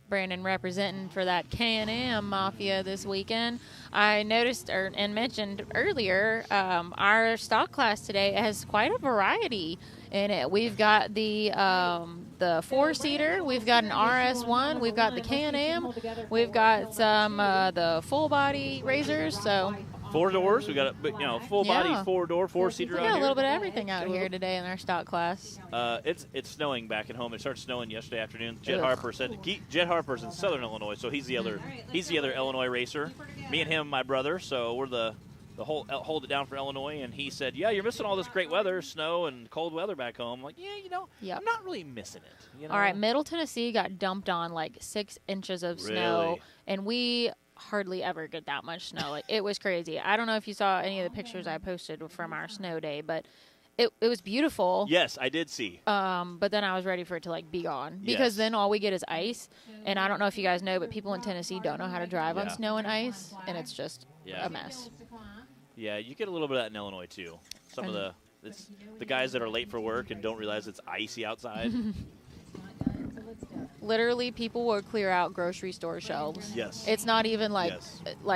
Brandon representing for that Can-Am Mafia this weekend. I noticed and mentioned earlier, our stock class today has quite a variety in it. We've got the 4-seater, we've got an RS1, we've got the Can-Am, we've got some the full-body razors, so 4 doors. We got a full body 4-door 4-seater. We got a little bit of everything out here today in our stock class. It's snowing back at home. It started snowing yesterday afternoon. Jet Harper said Jet Harper's in Southern Illinois, so he's the other Illinois racer. Me and him, my brother. So we're the whole hold it down for Illinois. And he said, "Yeah, you're missing all this great weather, snow and cold weather back home." I'm like, yeah, I'm not really missing it. All right, Middle Tennessee got dumped on like 6 inches of snow, and we hardly ever get that much snow. Like, it was crazy. I don't know if you saw any of the pictures I posted from our snow day, but it was beautiful. Yes, I did see. But then I was ready for it to like be gone because then all we get is ice. And I don't know if you guys know, but people in Tennessee don't know how to drive on snow and ice, and it's just a mess. Yeah, you get a little bit of that in Illinois too. Some of the guys that are late for work and don't realize it's icy outside. Literally, people will clear out grocery store shelves. Yes. It's not even like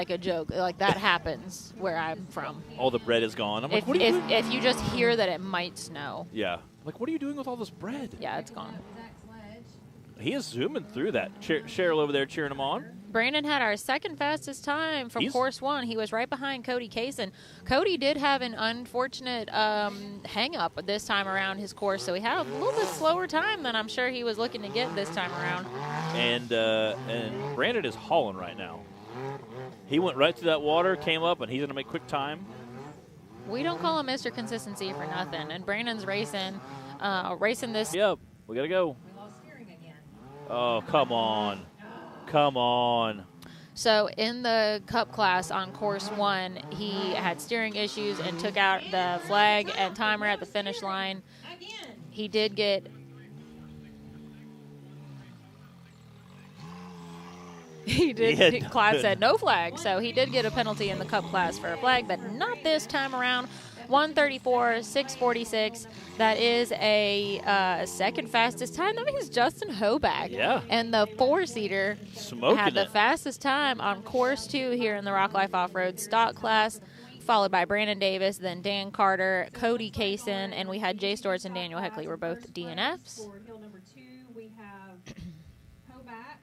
a joke. Like, that happens where I'm from. All the bread is gone. I'm like, if you just hear that it might snow. Yeah. Like, what are you doing with all this bread? Yeah, it's gone. He is zooming through that. Cheryl over there cheering him on. Brandon had our second fastest time from course 1. He was right behind Cody Kaysen. Cody did have an unfortunate hang-up this time around his course, so he had a little bit slower time than I'm sure he was looking to get this time around. And Brandon is hauling right now. He went right through that water, came up, and he's going to make quick time. We don't call him Mr. Consistency for nothing, and Brandon's racing this. Yep, we got to go. Oh, come on. Come on. So in the Cup class on course 1, he had steering issues and took out the flag and timer at the finish line. He did get... Class said no flag, so he did get a penalty in the Cup class for a flag, but not this time around. 1:34.646. That is a second fastest time. That means Justin Hoback. Yeah. And the 4-seater had the fastest time on course 2 here in the Rock Life Off-Road stock class, followed by Brandon Davis, then Dan Carter, Cody Kaysen, and we had Jay Storts and Daniel Heckley were both DNFs. Hill number 2, we have Hoback.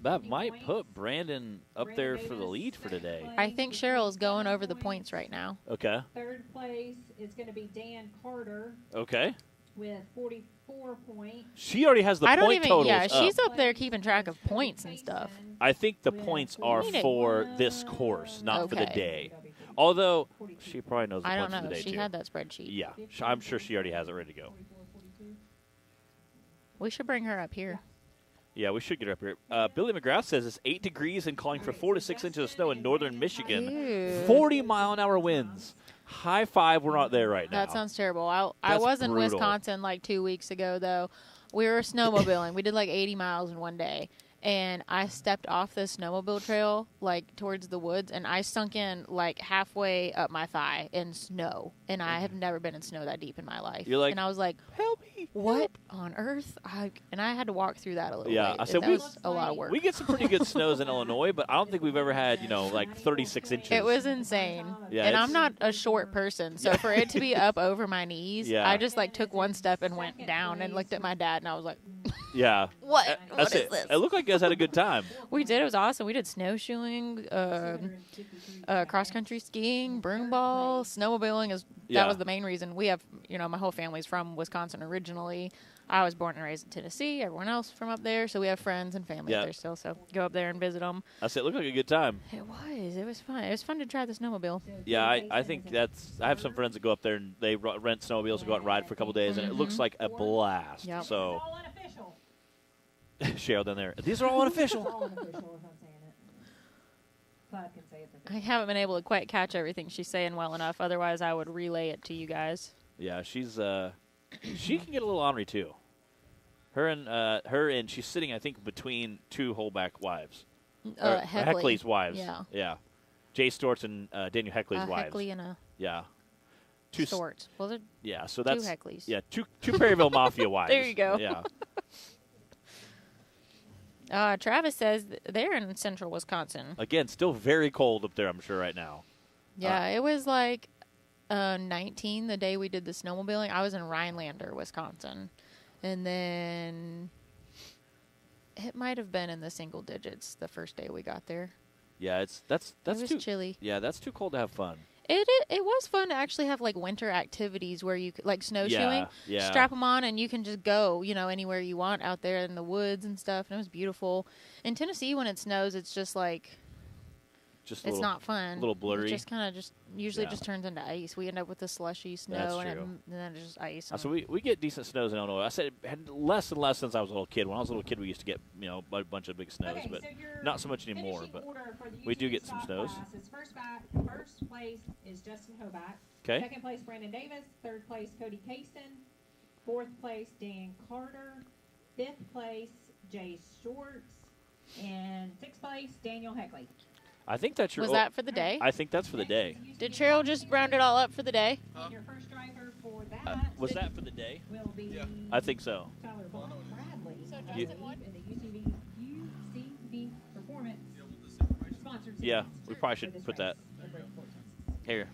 That might put Brandon up there for the lead for today. I think Cheryl's going over the points right now. Okay. Third place is going to be Dan Carter. Okay. With 44 points. She already has the point totals. Yeah, she's up there keeping track of points and stuff. I think the points are for this course, not for the day. Although she probably knows the points for the day, She had that spreadsheet. Yeah, I'm sure she already has it ready to go. We should bring her up here. Yeah, we should get her up here. Billy McGrath says it's 8 degrees and calling for 4 to 6 inches of snow in northern Michigan. Ew. 40-mile-an-hour winds. High five, we're not there right now. That sounds terrible. I was in Wisconsin like 2 weeks ago, though. We were snowmobiling. We did like 80 miles in one day. And I stepped off the snowmobile trail, like, towards the woods, and I sunk in, like, halfway up my thigh in snow. And I have never been in snow that deep in my life. You're like, and I was like, help me. What on earth? And I had to walk through that a little bit. I said that was a lot of work. We get some pretty good snows in Illinois, but I don't think we've ever had, like 36 inches. It was insane. Yeah, and I'm not a short person, so for it to be up over my knees, I just like took one step and went down and looked at my dad, and I was like, yeah. What is this? It looked like you guys had a good time. We did. It was awesome. We did snowshoeing, cross-country skiing, broomball, snowmobiling. That was the main reason. We have, my whole family's from Wisconsin originally. I was born and raised in Tennessee. Everyone else from up there. So we have friends and family up there still. So go up there and visit them. I said, it looked like a good time. It was. It was fun. It was fun to try the snowmobile. Yeah, I think I have some friends that go up there and they rent snowmobiles and go out and ride for a couple days, and it looks like a blast. Yep. So. Cheryl down there. These are all unofficial. All unofficial, if I'm saying it. Clyde can say it. I haven't been able to quite catch everything she's saying well enough. Otherwise, I would relay it to you guys. Yeah, she's she can get a little ornery too. Her and she's sitting, I think, between two holdback wives. Heckley's wives. Yeah. Jay Stort's and Daniel Heckley's wives. Heckley and a Stort. Well, they're so that's two Heckleys. Yeah, two Perryville Mafia wives. There you go. Yeah. Travis says they're in central Wisconsin. Again, still very cold up there, I'm sure, right now. Yeah, it was like 19 the day we did the snowmobiling. I was in Rhinelander, Wisconsin. And then it might have been in the single digits the first day we got there. Yeah, that's it was too chilly. Yeah, that's too cold to have fun. It was fun to actually have like winter activities where you could, like snowshoeing, strap them on and you can just go, anywhere you want out there in the woods and stuff. And it was beautiful. In Tennessee, when it snows, it's just like it's not fun. A little blurry. It just kind of usually just turns into ice. We end up with the slushy snow and then it's just ice. So we get decent snows in Illinois. I said it had less and less since I was a little kid. When I was a little kid, we used to get a bunch of big snows, but not so much anymore. But we do get some snows. First place is Justin Hoback. Okay. Second place, Brandon Davis. Third place, Cody Kaysen. Fourth place, Dan Carter. Fifth place, Jay Shorts. And sixth place, Daniel Heckley. I think that's your. Was that for the day? I think that's for the day. Did Cheryl just round it all up for the day? And your first driver for that was that for the day? will be I think so. Tyler Bradley. So You- Justin won? In the UCV Performance sponsored Yeah, series we probably for should this put race. that here.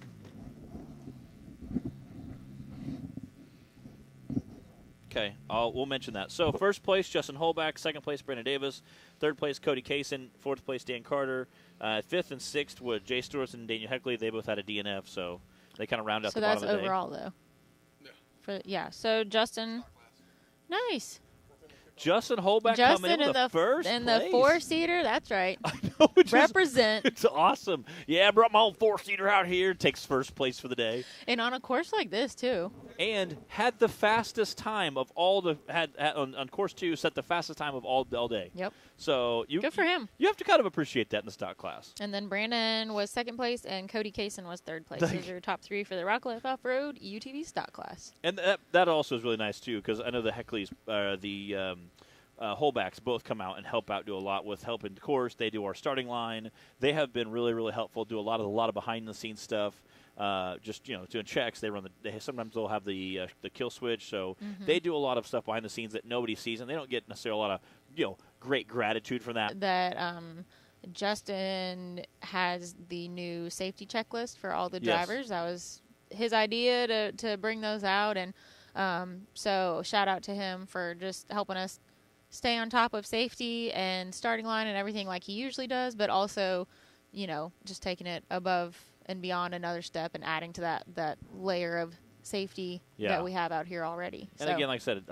Okay, we'll mention that. So first place, Justin Holback. Second place, Brandon Davis. Third place, Cody Kaysen. Fourth place, Dan Carter. Fifth and sixth were Jay Stewart and Daniel Heckley. They both had a DNF, so they kind of round out the bottom of the day. So that's overall, though. So Justin, nice. Justin Holback coming in the first in place. the four-seater. That's right. I know, Represent. It's awesome. Yeah, I brought my own four-seater out here. Takes first place for the day. And on a course like this, too. And had the fastest time of all the on course 2, set the fastest time of all day. Yep. So Good for him. You have to kind of appreciate that in the stock class. And then Brandon was second place, and Cody Kaysen was third place. Those are your top three for the Rockcliffe Off-Road UTV stock class. And that also is really nice too, because I know the Heckleys, Holbacks both come out and help out, do a lot with helping the course. They do our starting line. They have been really, really helpful. Do a lot of behind the scenes stuff. Just doing checks. They run sometimes they'll have the kill switch. So they do a lot of stuff behind the scenes that nobody sees, and they don't get necessarily a lot of great gratitude for that. Justin has the new safety checklist for all the Yes. drivers. That was his idea to bring those out, and so shout out to him for just helping us stay on top of safety and starting line and everything like he usually does, but also, just taking it above and beyond another step and adding to that layer of safety that we have out here already. And again, like I said,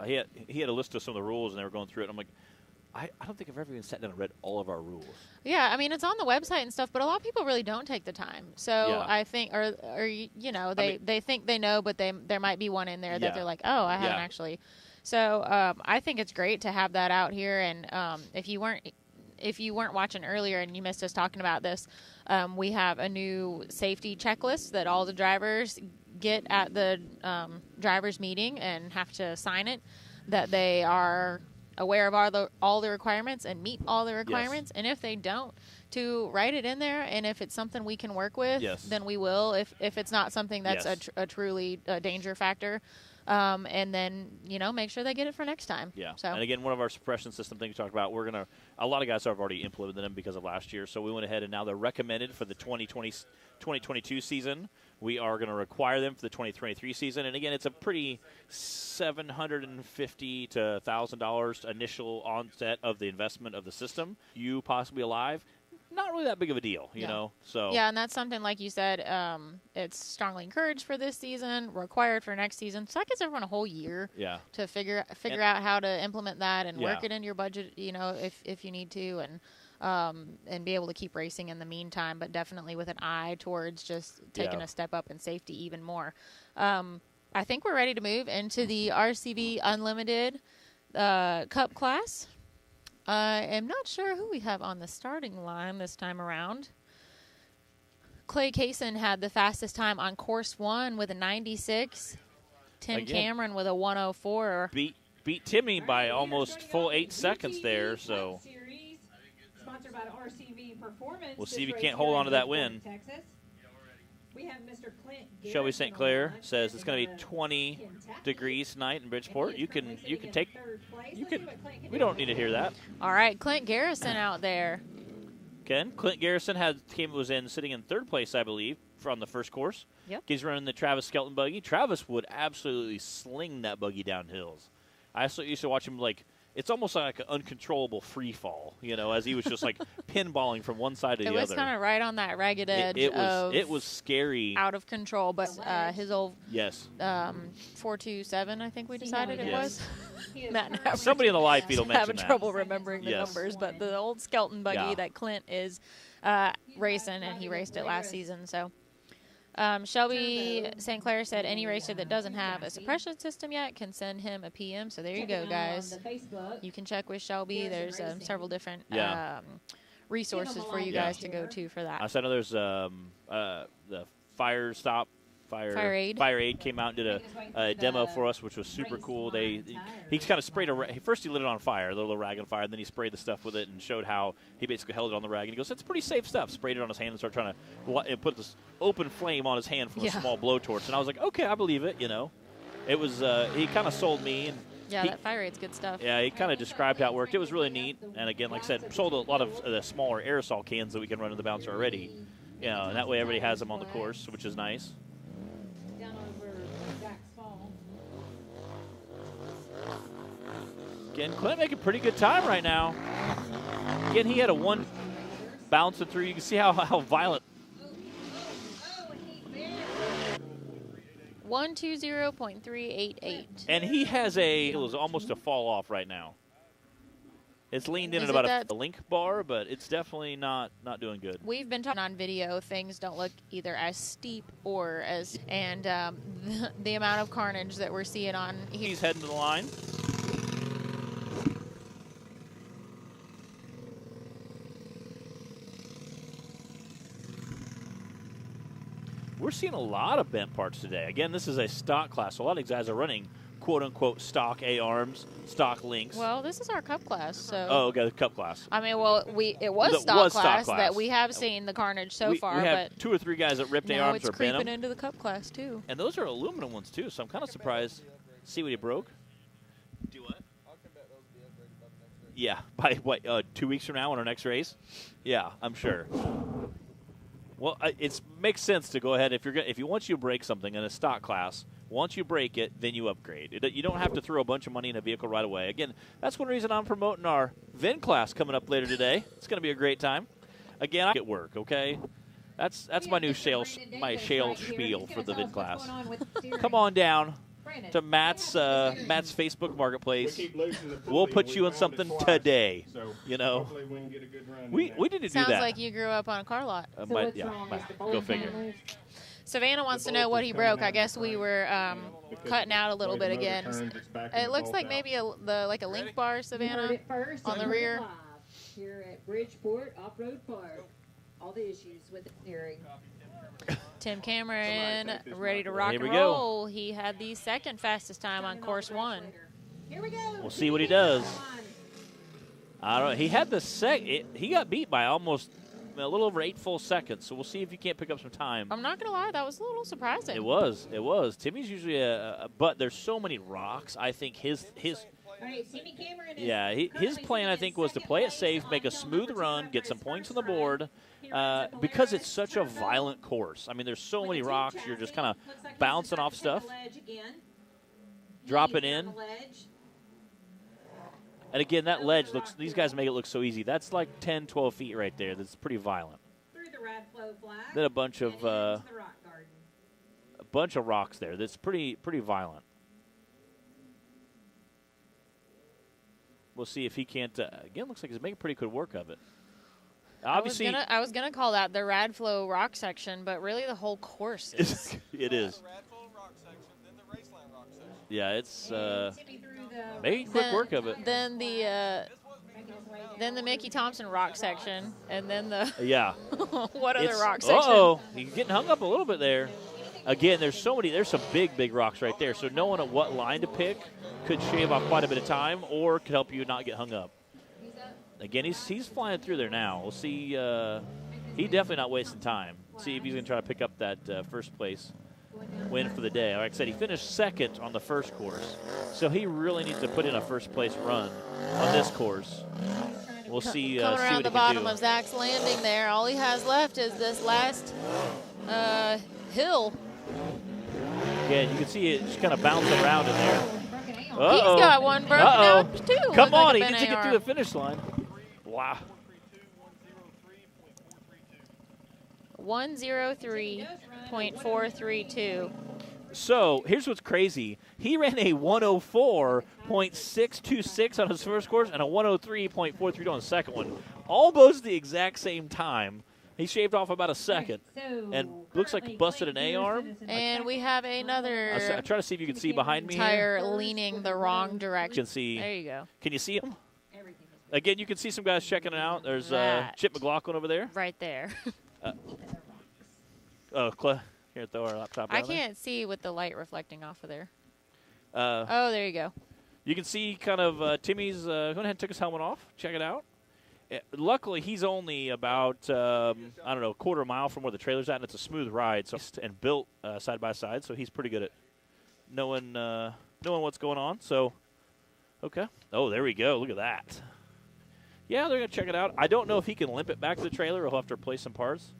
he had a list of some of the rules, and they were going through it. And I'm like, I don't think I've ever even sat down and read all of our rules. Yeah, I mean, it's on the website and stuff, but a lot of people really don't take the time. So I think, they think they know, but there might be one in there that they're like, oh, I haven't actually. So I think it's great to have that out here. And if you weren't watching earlier and you missed us talking about this, we have a new safety checklist that all the drivers get at the drivers meeting and have to sign it, that they are aware of all the requirements and meet all the requirements. And if they don't, to write it in there. And if it's something we can work with, then we will. If it's not something that's a truly danger factor. And then, make sure they get it for next time. Yeah. So. And again, one of our suppression system things we talked about, a lot of guys have already implemented them because of last year. So we went ahead and now they're recommended for the 2022 season. We are going to require them for the 2023 season. And again, it's a pretty $750 to $1,000 initial onset of the investment of the system. You possibly alive. Not really that big of a deal, you know. So and that's something, like you said, it's strongly encouraged for this season, required for next season. So that gives everyone a whole year to figure out how to implement that and work it into your budget, if you need to, and be able to keep racing in the meantime, but definitely with an eye towards just taking a step up in safety even more. I think we're ready to move into the RCV Unlimited Cup class. I am not sure who we have on the starting line this time around. Clay Kaysen had the fastest time on course 1 with a 96. Tim Cameron with a 104. Beat Timmy by almost full 8 seconds there, so sponsored by RCV Performance. We'll see if he can't hold on to that win. Texas. We have Mr. Clint Shelby St. Clair says it's going to be 20 degrees tonight in Bridgeport. We don't need to hear that. All right, Clint Garrison out there. Ken, Clint Garrison was sitting in 3rd place, I believe, from the first course. Yep. He's running the Travis Skelton buggy. Travis would absolutely sling that buggy down hills. I also used to watch him it's almost like an uncontrollable free fall, as he was just like pinballing from one side to the other. It was kind of right on that ragged edge. It was scary. Out of control, but his old 427, I think we decided it was. Somebody in the live feed will mention having that. trouble remembering the numbers, but the old Skelton buggy that Clint is racing, and he raced it last season, so. Shelby St. Clair said any racer that doesn't have a suppression system yet can send him a PM. So there you go, guys. You can check with Shelby. There's several different resources for you guys to go to for that. I said there's the Fire Aid came out and did a demo for us, which was super cool. He kind of sprayed first he lit it on fire, a little rag on fire, and then he sprayed the stuff with it and showed how he basically held it on the rag. And he goes, "It's pretty safe stuff." Sprayed it on his hand and started trying to put this open flame on his hand from a small blowtorch. And I was like, "Okay, I believe it." It was he kind of sold me. And that Fire Aid's good stuff. Yeah, he kind of described how it worked. It was really neat. And again, like I said, sold a lot of the smaller aerosol cans that we can run in the bouncer already. And that way everybody has them on the course, which is nice. Again, Clint making pretty good time right now. Again, he had a 1 bouncing through. You can see how violent. 120.388. And he has it was almost a fall off right now. It's leaned in at about a link bar, but it's definitely not doing good. We've been talking on video. Things don't look either as steep or as, and the amount of carnage that we're seeing on here. He's heading to the line. We're seeing a lot of bent parts today. Again, this is a stock class. So a lot of these guys are running quote-unquote stock A-arms, stock links. Well, this is our cup class, so. Oh, okay, the cup class. I mean, well, it was stock class that we have seen the carnage so far. We have 2 or 3 guys that ripped A-arms or bent them. Now it's creeping into the cup class, too. And those are aluminum ones, too, so I'm kind of surprised. See what he broke? Do what? Yeah, by what, 2 weeks from now on our next race? Yeah, I'm sure. Well, it makes sense to go ahead if you once you break something in a stock class. Once you break it, then you upgrade. You don't have to throw a bunch of money in a vehicle right away. Again, that's one reason I'm promoting our VIN class coming up later today. It's going to be a great time. Again, I get work. Okay, that's my new sales spiel for the VIN class. Come on down to Matt's Facebook Marketplace. We'll put you in something today. We need to do that. Sounds like you grew up on a car lot. Go figure. Savannah wants to know what he broke. I guess we were cutting out a little bit again. It looks like maybe a link bar, Savannah, on the rear. Here at Bridgeport Off-Road Park. All the issues with the steering. Tim Cameron ready to rock and roll. He had the second fastest time on course 1. Here we go. We'll see what he does. I don't know. He had he got beat by almost a little over 8 full seconds, so we'll see if you can't pick up some time. I'm not going to lie, that was a little surprising. It was. Timmy's usually but there's so many rocks. I think his plan, I think, was to play it safe, make a smooth run, get some points on the board, because it's such a violent course. I mean, there's so many rocks. You're just kind of bouncing off stuff, dropping in. And again, that ledge these guys make it look so easy. That's like 10, 12 feet right there. That's pretty violent. Then a bunch of rocks there. That's pretty violent. We'll see if he can't. Again, looks like he's making pretty good work of it. Obviously, I was gonna call that the Radflow rock section, but really the whole course is. It is. Yeah, it's making quick work of it. Then the Then the Mickey Thompson rock section, and then the Yeah. what other rock section? Uh-oh. He's getting hung up a little bit there. Again, there's some big rocks right there. So knowing at what line to pick could shave off quite a bit of time or could help you not get hung up. Again, he's flying through there now. We'll see. He's definitely not wasting time. See if he's going to try to pick up that first place win for the day. Like I said, he finished second on the first course. So he really needs to put in a first place run on this course. We'll see. Coming see around what the he can bottom do. of Zach's landing there. All he has left is this last hill. Yeah, you can see it just kind of bouncing around in there. Uh-oh. He's got one broken out too. Come Looks on, like he a needs to get Ben through the finish line. Wow. 1:03.432. So here's what's crazy. He ran a 104.626 on his first course and a 103.432 on the second one. Almost the exact same time. He shaved off about a second and looks like he busted an A-arm. And we have another I try to see if you can see behind me here. tire leaning the wrong You direction. can see. There you go. Can you see him? Again, you can see some guys checking it out. There's That. Chip McLaughlin over there. Right there. Here, throw our laptop I down there. can't see with the light reflecting off of there. Uh, Oh, there you go. You can see kind of Timmy's went ahead and took his helmet off. Check it out. Luckily, he's only about, I don't know, a quarter mile from where the trailer's at, and it's a smooth ride and built side by side, so he's pretty good at knowing what's going on. So, okay. Oh, there we go. Look at that. Yeah, they're going to check it out. I don't know if he can limp it back to the trailer or he'll have to replace some parts.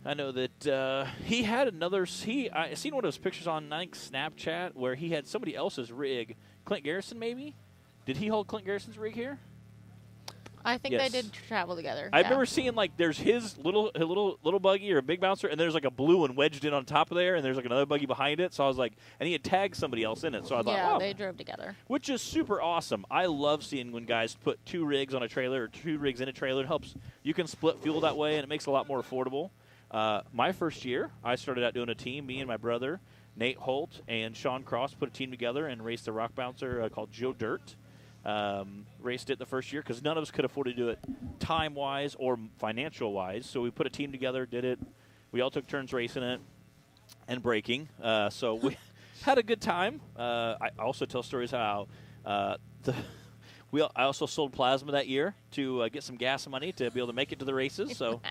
I know that he had another. I seen one of his pictures on Snapchat where he had somebody else's rig. Clint Garrison, maybe? Did he hold Clint Garrison's rig here? I think Yes. they did travel together. I yeah. remember seeing like there's his little buggy or a big bouncer, and there's like a blue one wedged in on top of there, and there's like another buggy behind it. So I was like, and he had tagged somebody else in it. So I thought, Yeah, wow, they drove together. which is super awesome. I love seeing when guys put 2 rigs on a trailer or 2 rigs in a trailer. It helps. You can split fuel that way, and it makes it a lot more affordable. My first year, I started out doing a team. Me and my brother, Nate Holt, and Sean Cross put a team together and raced a rock bouncer called Joe Dirt. Raced it the first year because none of us could afford to do it time-wise or financial-wise. So we put a team together, did it. We all took turns racing it and braking. So we had a good time. I also tell stories how I also sold plasma that year to get some gas money to be able to make it to the races. So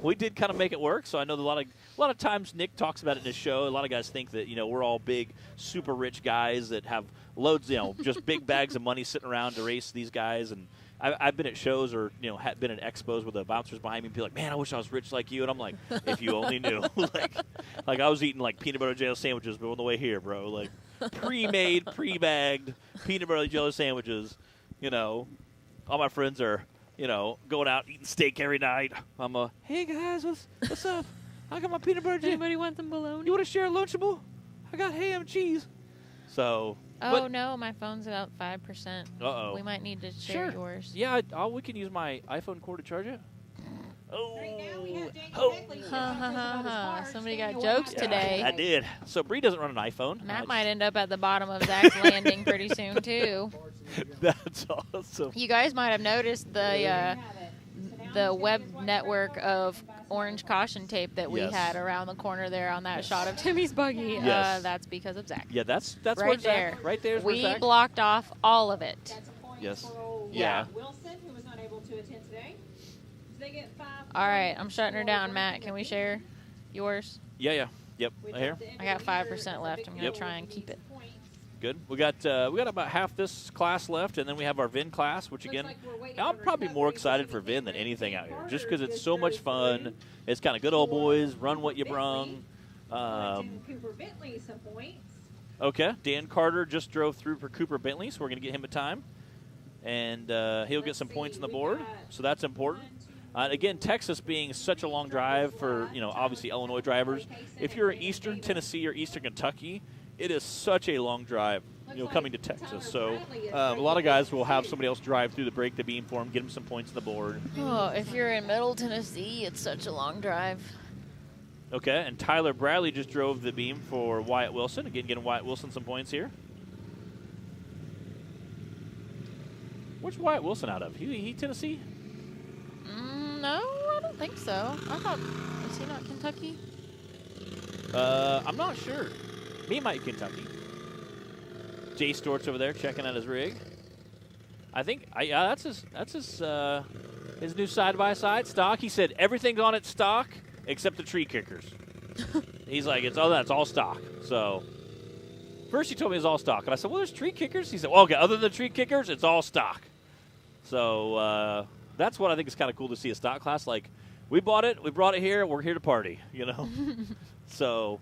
we did kind of make it work. So I know that a lot of times Nick talks about it in his show. A lot of guys think that we're all big, super rich guys that have loads, just big bags of money sitting around to race these guys. And I've been at shows or had been at expos with the bouncers behind me and be like, man, I wish I was rich like you. And I'm like, if you only knew. like I was eating like peanut butter jelly sandwiches on the way here, bro. Like pre-made, pre-bagged peanut butter jelly sandwiches. All my friends are going out eating steak every night. I'm hey guys, what's up? I got my peanut butter jelly. Anybody want some bologna? You want to share a Lunchable? I got ham and cheese. So. Oh, no, my phone's about 5%. Uh-oh. We might need to share Sure. yours. Yeah, we can use my iPhone cord to charge it. Oh. Right now we have Daniel Oh. Beckley who's Ha, on ha, just ha, about his ha. cards. Somebody got Daniel, jokes what today. I did. So Bree doesn't run an iPhone. Matt might end up at the bottom of Zach's landing pretty soon, too. That's awesome. You guys might have noticed the web network of orange caution tape that we Yes. had around the corner there on that shot of Timmy's buggy. Yes. That's because of Zach. Yeah, that's where Right Zach. there. Right there's where We Zach. blocked off all of it. That's a point Yes. for old Yeah. Wilson, who was not able to attend today. So they get 5 All right, I'm points shutting her for down, Brandon Matt. Can we Defeat, share yours? Yeah. Yep. which Right here. at the end I of got the year 5% is a left. big I'm gonna deal. try and We keep need it. some points. Good. We got about half this class left, and then we have our VIN class, which Looks again, like we're waiting I'm for probably more recovery. excited for VIN than anything out here, just because it's so much fun. It's kind of good old boys. Run what you brung. Collecting Cooper Bentley some points. Okay. Dan Carter just drove through for Cooper Bentley, so we're going to get him a time. And he'll get some points on the board, so that's important. Again, Texas being such a long drive for, obviously Illinois drivers. If you're in Eastern Tennessee or Eastern Kentucky, it is such a long drive, coming to Texas. So a lot of guys will have somebody else drive through to break the beam for them, get them some points on the board. Oh, if you're in Middle Tennessee, it's such a long drive. Okay, and Tyler Bradley just drove the beam for Wyatt Wilson. Again, getting Wyatt Wilson some points here. Where's Wyatt Wilson out of? He Tennessee? No, I don't think so. I thought, is he not Kentucky? I'm not sure. He might be Kentucky. Jay Stort's over there checking out his rig. I think that's his new side-by-side stock. He said everything's on its stock except the tree kickers. He's like, that's all stock. So first he told me it was all stock, and I said, well, there's tree kickers. He said, well, okay, other than tree kickers, it's all stock. So that's what I think is kind of cool to see a stock class. Like, we bought it, we brought it here, we're here to party, you know. So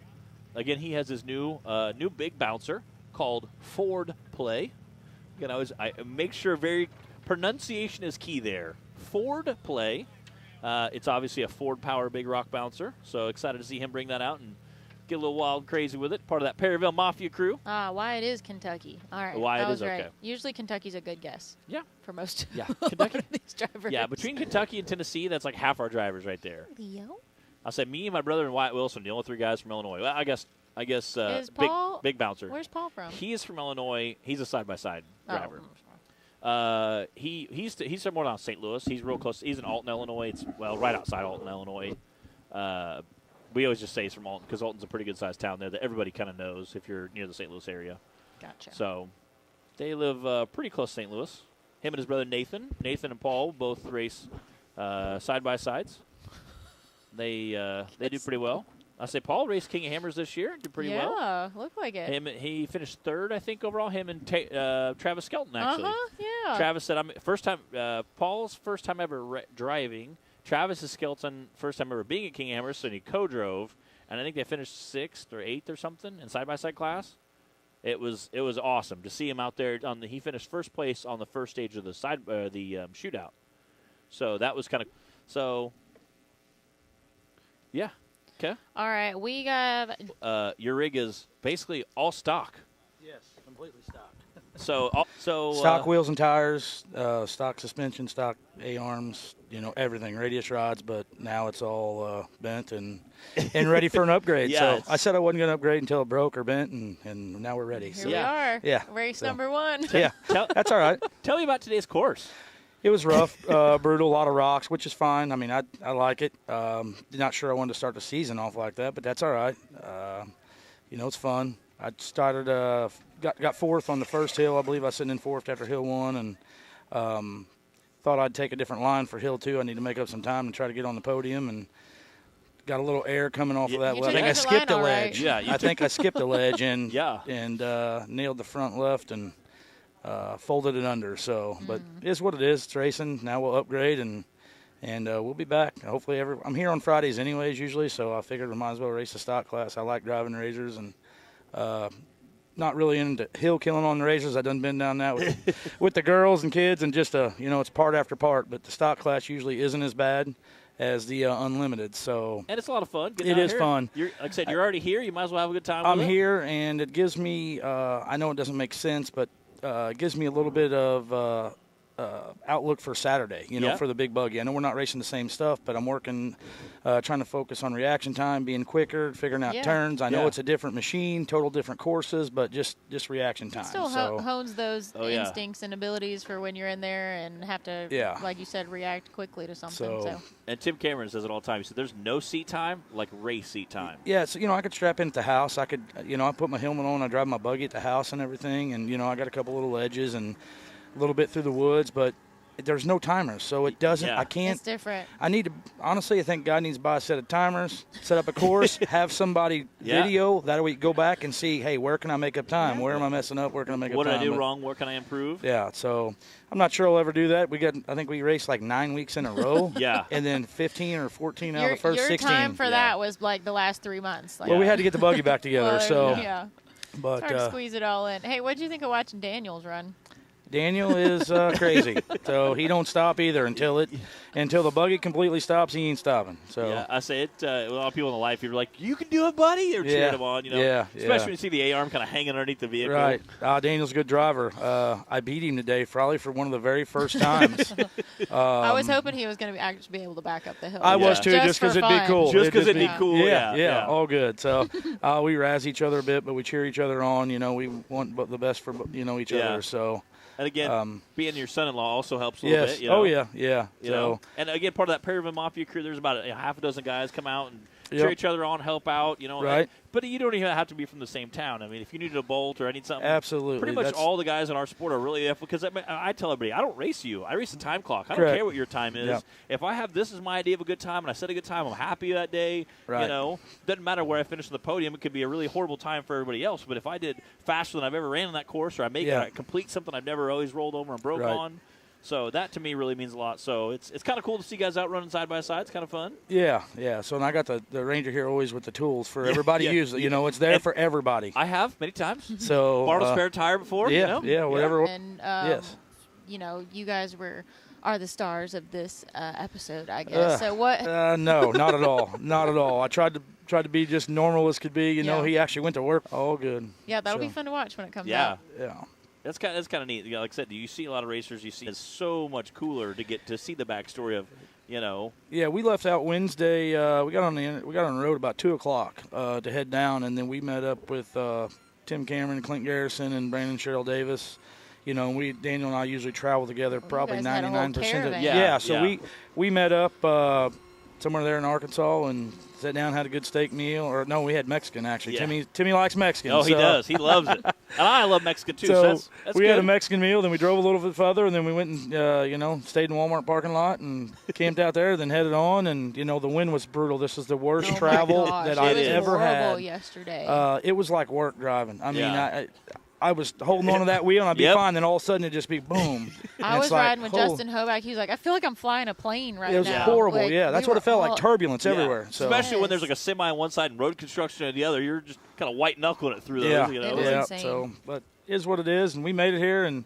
again, he has his new big bouncer called Ford Play. Again, I make sure pronunciation is key there. Ford Play. It's obviously a Ford Power Big Rock bouncer, so excited to see him bring that out and get a little wild and crazy with it. Part of that Perryville Mafia crew. Why it is Kentucky. All right. Why that it was is right. okay. Usually Kentucky's a good guess. Yeah. For most Kentucky. of these drivers. Yeah, between Kentucky and Tennessee, that's like half our drivers right there. Leo? I'll say me and my brother and Wyatt Wilson, the only 3 guys from Illinois. Well, I guess is Paul, big bouncer. Where's Paul from? He is from Illinois. He's a side-by-side driver. He's somewhere down St. Louis. He's real close. He's in Alton, Illinois. It's right outside Alton, Illinois. We always just say he's from Alton because Alton's a pretty good-sized town there that everybody kind of knows if you're near the St. Louis area. Gotcha. So they live pretty close to St. Louis. Him and his brother Nathan and Paul both race side-by-sides. They do pretty well. I say Paul raced King of Hammers this year. Did pretty well. Yeah, looked like it. He finished 3rd, I think, overall. Him and Travis Skelton, actually. Yeah. Travis said, Paul's first time ever driving. Travis's Skelton, first time ever being at King of Hammers, so he co-drove. And I think they finished 6th or 8th or something in side-by-side class. It was awesome to see him out there. He finished first place on the first stage of the shootout. So that was kind of – so, yeah. Okay. All right, we got your rig is basically all stock. Yes, completely stock. So stock wheels and tires, stock suspension, stock A-arms, everything, radius rods. But now it's all bent and ready for an upgrade. Yeah, so I said I wasn't going to upgrade until it broke or bent, and now we're ready. Here we are. Yeah. Race number 1. Yeah, that's all right. Tell me about today's course. It was rough, brutal, a lot of rocks, which is fine. I mean, I like it. Not sure I wanted to start the season off like that, but that's all right. It's fun. I started, got 4th on the first hill. I believe I was sitting in 4th after hill 1, and thought I'd take a different line for hill 2. I need to make up some time and try to get on the podium, and got a little air coming off of that. Well, I think I skipped a ledge. Right. Yeah, I think I skipped a ledge and yeah. Nailed the front left and folded it under. So, but it is what it is. It's racing. Now we'll upgrade and we'll be back. Hopefully, I'm here on Fridays anyways usually, so I figured we might as well race the stock class. I like driving razors and not really into hill killing on the razors. I done been down that with the girls and kids and just it's part after part. But the stock class usually isn't as bad as the unlimited. So and it's a lot of fun. It is fun. Like I said, you're already here. You might as well have a good time. I'm here, and it gives me. I know it doesn't make sense, but it gives me a little bit of outlook for Saturday, for the big buggy. I know we're not racing the same stuff, but I'm working, trying to focus on reaction time, being quicker, figuring out turns. I know it's a different machine, total different courses, but just reaction time. It still hones those instincts and abilities for when you're in there and have to, like you said, react quickly to something. So. And Tim Cameron says it all the time. He said there's no seat time like race seat time. Yeah, so, I could strap in at the house. I could, I put my helmet on, I drive my buggy at the house and everything, and, I got a couple little ledges and a little bit through the woods, but there's no timers, so it doesn't. I can't. It's different. I need to. Honestly, I think God needs to buy a set of timers, set up a course, have somebody video. That way, you go back and see. Hey, where can I make up time? Where am I messing up? Where can I make up time? What did I do wrong? Where can I improve? Yeah. So I'm not sure I'll ever do that. I think we raced like 9 weeks in a row. And then 15 or 14 out of the first 16. Your time for that was like the last 3 months. Well, we had to get the buggy back together. But it's hard to squeeze it all in. Hey, what did you think of watching Daniels run? Daniel is crazy, so he don't stop either until until the buggy completely stops, he ain't stopping. So yeah, I say it. A lot of people in the life, you're like, you can do it, buddy. They're cheering him on, you know. Yeah, especially when you see the A-arm kind of hanging underneath the vehicle. Right. Daniel's a good driver. I beat him today, probably for one of the very first times. I was hoping he was going to actually be able to back up the hill. I was too, just because it'd be cool. Just because it'd be cool. Yeah, all good. So we razz each other a bit, but we cheer each other on. You know, we want the best for each other. So. And again, being your son-in-law also helps a little bit. You know? Oh yeah. You know? And again, part of that Perryman Mafia crew, there's about half a dozen guys come out and cheer each other on, help out. You know, right. But you don't even have to be from the same town. I mean, if you needed a bolt or I need something, absolutely. Pretty much all the guys in our sport are really because I tell everybody, I don't race you. I race the time clock. I don't care what your time is. Yep. If I have this is my idea of a good time and I set a good time, I'm happy that day. Right. You know, doesn't matter where I finish on the podium. It could be a really horrible time for everybody else. But if I did faster than I've ever ran on that course, or I complete something I've never always rolled over and broke on. So that to me really means a lot. So it's kind of cool to see guys out running side by side. It's kind of fun. Yeah. So and I got the Ranger here always with the tools for everybody to use. You know, it's there for everybody. I have many times. So borrowed a spare tire before. Yeah, you know? Whatever. And yes. You know, you guys are the stars of this episode, I guess. So what? No, not at all. Not at all. I tried to be just normal as could be. You know, he actually went to work. All good. Yeah, that'll be fun to watch when it comes out. Yeah. That's kind of neat. Like I said, you see a lot of racers. You see it's so much cooler to get to see the backstory of, you know. Yeah, we left out Wednesday. We got on the road about 2:00 to head down, and then we met up with Tim Cameron, Clint Garrison, and Brandon Cheryl Davis. You know, Daniel and I usually travel together. Probably 99%. Yeah. So we met up somewhere there in Arkansas and sat down, had a good steak meal. Or no, we had Mexican actually. Yeah. Timmy likes Mexican. Oh, he does. He loves it. And I love Mexican too. So that's we good. had a Mexican meal, then we drove a little bit further, and then we went and stayed in Walmart parking lot and camped out there, then headed on. And the wind was brutal. This is the worst travel that I've ever had. Yesterday. It was like work driving. I mean, I was holding on to that wheel, and I'd be fine. Then all of a sudden, it'd just be boom. I was riding with Justin Hoback. He was like, I feel like I'm flying a plane right now. It was horrible, like, That's what it felt like, turbulence everywhere. So. Especially when there's like a semi on one side and road construction on the other. You're just kind of white-knuckling it through those, you know. It was insane. So, but it is what it is, and we made it here, and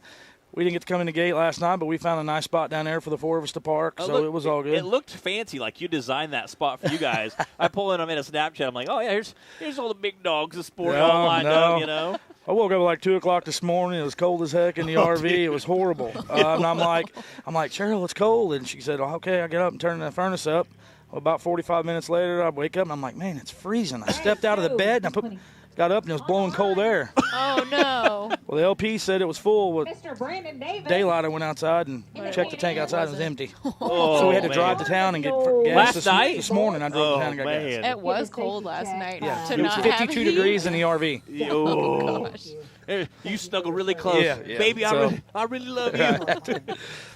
we didn't get to come in the gate last night, but we found a nice spot down there for the four of us to park, so it was all good. It looked fancy, like you designed that spot for you guys. I pull in, I'm in a Snapchat, I'm like, oh, yeah, here's all the big dogs of sport all lined up, you know. I woke up at like 2 o'clock this morning. It was cold as heck in the RV. Dude. It was horrible. And I'm like, Cheryl, it's cold. And she said, okay. I get up and turn the furnace up. Well, about 45 minutes later, I wake up and I'm like, man, it's freezing. I stepped out of the bed and got up and it was blowing cold air. Oh, no. Well, the LP said it was full. With Mr. Brandon Davis. daylight, I went outside and checked the tank outside. It was empty. Oh, so we had to drive to town and get gas. This morning, I drove to town and got gas. It was cold last night. Yeah, it was 52 degrees in the RV. Oh, gosh. You snuggle really close. Yeah. Baby, I really love you.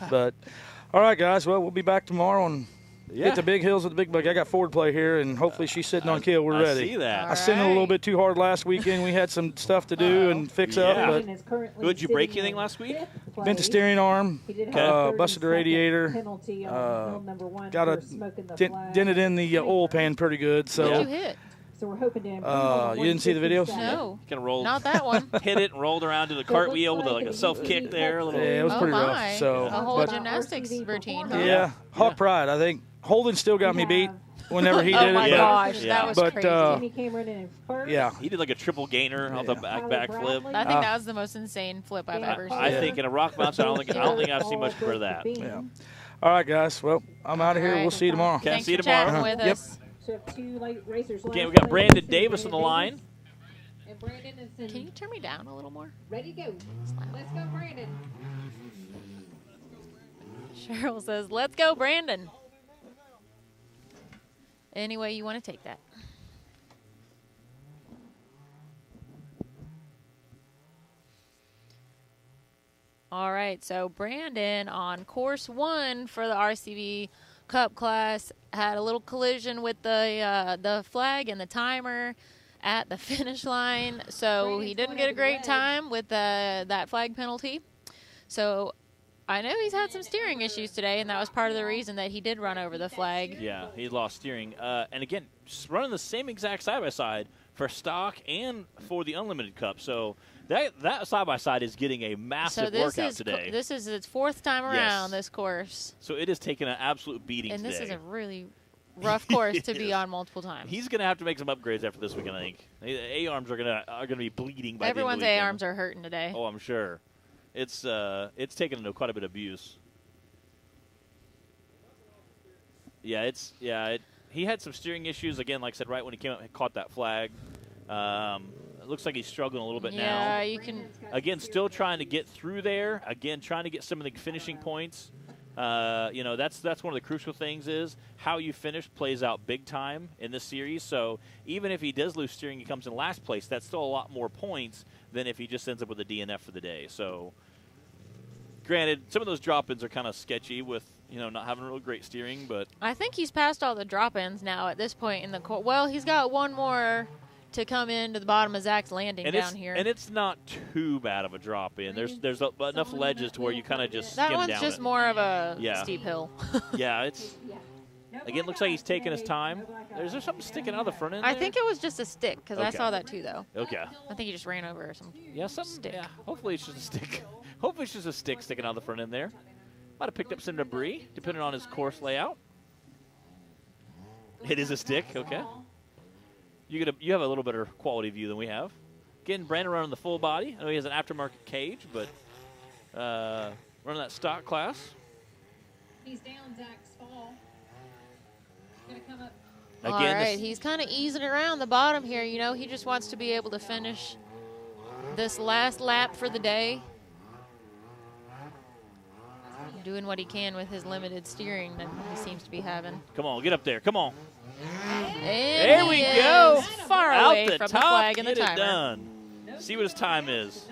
But, all right, guys. Well, we'll be back tomorrow and hit the big hills with the big buggy. I got Ford play here, and hopefully she's sitting on kill. We're ready. I see that. I sent it a little bit too hard last weekend. We had some stuff to do and fix up. But did you break anything last week? Bent the steering arm, busted the radiator, dented in the oil pan pretty good. So. What did you hit? So we're hoping to you didn't see the videos? No. Kind of rolled. Not that one. Hit it and rolled around to the cartwheel with like a self kick there. A little. Yeah, it was pretty rough. So a whole gymnastics routine. Huh? Yeah, Hawk Pride. I think Holden still got me beat whenever he did it. Oh my gosh, that was crazy. Yeah, he did like a triple gainer off the back flip. I think that was the most insane flip I've ever seen. I think in a rock bounce, I don't think I've seen much for that. Yeah. All right, guys. Well, I'm out of here. We'll see you tomorrow. Can see you tomorrow. With us. So two racers. Okay, we got Brandon Davis on the line. And Brandon is in. Can you turn me down a little more? Ready to go. Let's go, Brandon. Cheryl says, let's go, Brandon. Any way you want to take that. All right, so Brandon on course 1 for the RCV Cup class had a little collision with the flag and the timer at the finish line, so he didn't get a great time with that flag penalty. So I know he's had some steering issues today, and that was part of the reason that he did run over the flag. Yeah, he lost steering. And again, running the same exact side-by-side for stock and for the Unlimited Cup. So that side-by-side is getting a massive workout today. This is its 4th time around this course. So it is taking an absolute beating today. And this is a really rough course to be on multiple times. He's going to have to make some upgrades after this weekend, I think. A-arms are gonna be bleeding by Everyone's the end of the weekend. A-arms are hurting today. Oh, I'm sure. It's taken quite a bit of abuse. Yeah, he had some steering issues again. Like I said, right when he came out, he caught that flag. It looks like he's struggling a little bit now. Yeah, you can. Again, still trying to get through there. Again, trying to get some of the finishing points. That's one of the crucial things is how you finish plays out big time in this series. So even if he does lose steering, he comes in last place. That's still a lot more points than if he just ends up with a DNF for the day. So, granted, some of those drop-ins are kind of sketchy with not having real great steering, but I think he's passed all the drop-ins now at this point in the course. Well, he's got one more to come into the bottom of Zach's landing down here. And it's not too bad of a drop-in. There's enough ledges to where you kind of just skim down. That one's down just it. more of a steep hill. Yeah, it's again looks like he's taking his time. Is there something sticking out of the front end? I think it was just a stick because I Okay. saw that too, though. Okay. I think he just ran over some stick. Yeah, hopefully it's just a stick. Hopefully it's just a stick sticking out of the front end there. Might have picked up some debris, depending on his course layout. It is a stick, okay. You have a little better quality view than we have. Getting Brandon running the full body. I know he has an aftermarket cage, but running that stock class. He's down Zach's fall. He's going to come up. All right, he's kind of easing around the bottom here. He just wants to be able to finish this last lap for the day. Doing what he can with his limited steering that he seems to be having. Come on, get up there. Come on. And there we go. Far Out away the from top, the flag and the get timer. it done. See what his time is.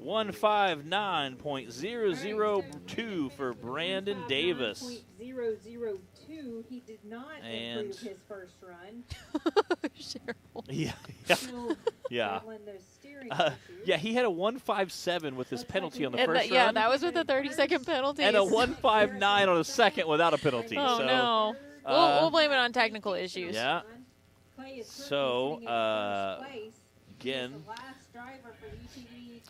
159.002 for Brandon Davis. 002. He did not improve his first run. Yeah. Yeah, he had a 157 with his penalty on the first run. Yeah, that was with a 30-second penalty. And a 159 on the second without a penalty. Oh, so, no. We'll blame it on technical issues. Yeah. So, again.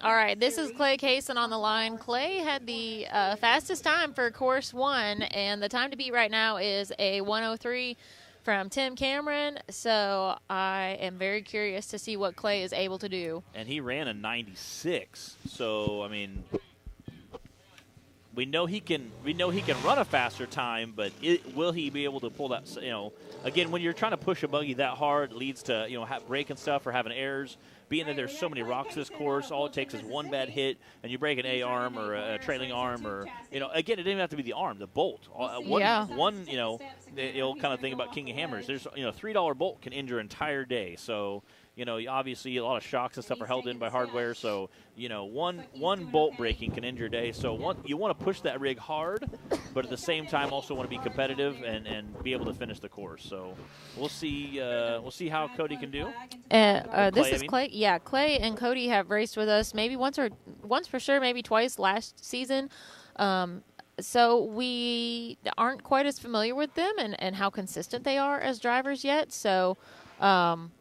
All right, this is Clay Kaysen on the line. Clay had the fastest time for course 1, and the time to beat right now is a 1:03 from Tim Cameron. So I am very curious to see what Clay is able to do. And he ran a 96. So I mean, we know he can run a faster time, but will he be able to pull that? Again, when you're trying to push a buggy that hard, it leads to braking stuff or having errors. Being that there's so many rocks this course, all it takes is one bad hit, and you break an A-arm or a trailing arm, or again, it didn't even have to be the arm, the bolt. One, the old kind of thing about King of Hammers. There's $3 bolt can injure an entire day. So obviously a lot of shocks and stuff are held in by hardware. So one bolt breaking can injure a day. So you want to push that rig hard, but at the same time also want to be competitive and be able to finish the course. So we'll see how Cody can do. This is Clay. Yeah, Clay and Cody have raced with us maybe once for sure, maybe twice last season. So we aren't quite as familiar with them and how consistent they are as drivers yet. So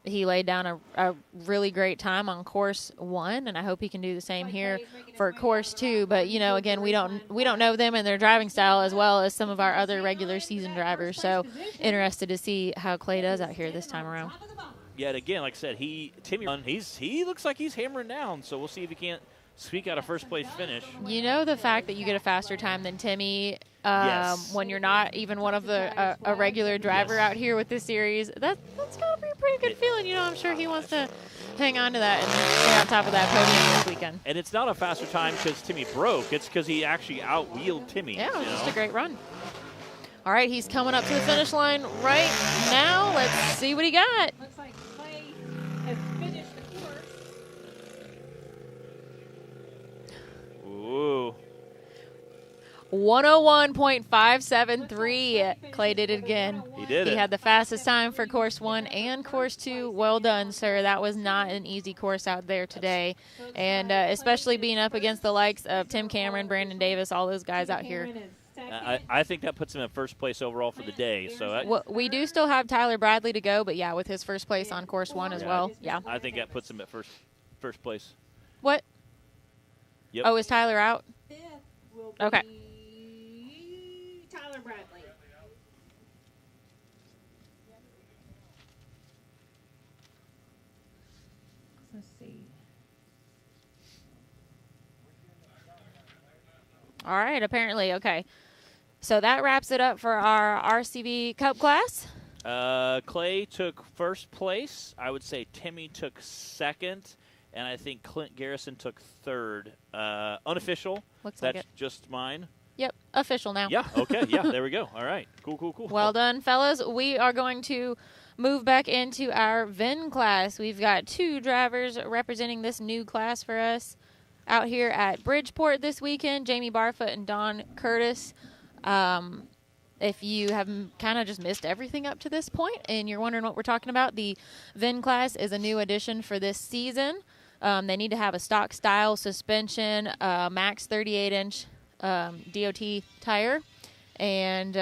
he laid down a really great time on course 1, and I hope he can do the same here for course 2. But again, we don't know them and their driving style as well as some of our other regular season drivers. So interested to see how Clay does out here this time around. Yeah, and again, like I said, he looks like he's hammering down. So we'll see if he can't squeak out a first place finish. The fact that you get a faster time than Timmy yes. when you're not even one of the a regular driver out here with this series, that's got to be a pretty good feeling. I'm sure he wants to hang on to that and stay on top of that podium this weekend. And it's not a faster time because Timmy broke. It's because he actually out-wheeled Timmy. Yeah, it was just a great run. All right, he's coming up to the finish line right now. Let's see what he got. Looks like Clay has finished the course. Ooh. 101.573. Clay did it again. He did it. He had the fastest time for course 1 and course 2. Well done, sir. That was not an easy course out there today. And especially being up against the likes of Tim Cameron, Brandon Davis, all those guys out here. I think that puts him in first place overall for the day. So we do still have Tyler Bradley to go, but yeah, with his first place on course 1 as well. Yeah. I think that puts him at first place. What? Yep. Oh, is Tyler out? Fifth will Okay. be Tyler Bradley. Let's see. All right, apparently. Okay. So that wraps it up for our RCV Cup class. Clay took first place. I would say Timmy took second. And I think Clint Garrison took third. Unofficial. Looks That's like it. just mine. Yep, official now. Yeah, okay. Yeah, there we go. All right. Cool. Well done, fellas. We are going to move back into our VIN class. We've got 2 drivers representing this new class for us out here at Bridgeport this weekend, Jamie Barfoot and Don Curtis. If you have kind of just missed everything up to this point and you're wondering what we're talking about, the VIN class is a new addition for this season. They need to have a stock style suspension, max 38-inch DOT tire, and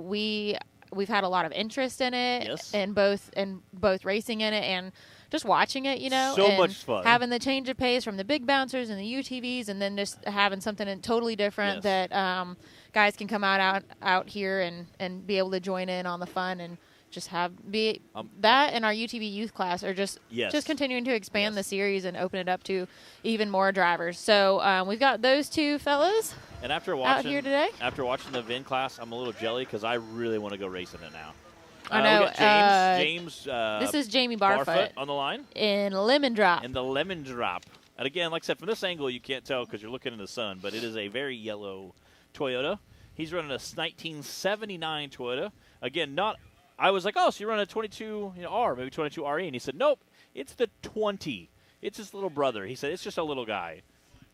we've had a lot of interest in it, yes. and both racing in it and just watching it, So and much fun. having the change of pace from the big bouncers and the UTVs, and then just having something totally different Yes. that guys can come out here and be able to join in on the fun and just that and our UTV youth class are just continuing to expand the series and open it up to even more drivers. So we've got those 2 fellas and after out here today. After watching the VIN class, I'm a little jelly because I really want to go racing it now. I know. We got James. This is Jamie Barfoot on the line in Lemon Drop. In the Lemon Drop. And again, like I said, from this angle you can't tell because you're looking in the sun, but it is a very yellow Toyota. He's running a 1979 Toyota. Again, I was like, oh, so you're running a 22 R, maybe 22 RE. And he said, nope, it's the 20. It's his little brother. He said, it's just a little guy.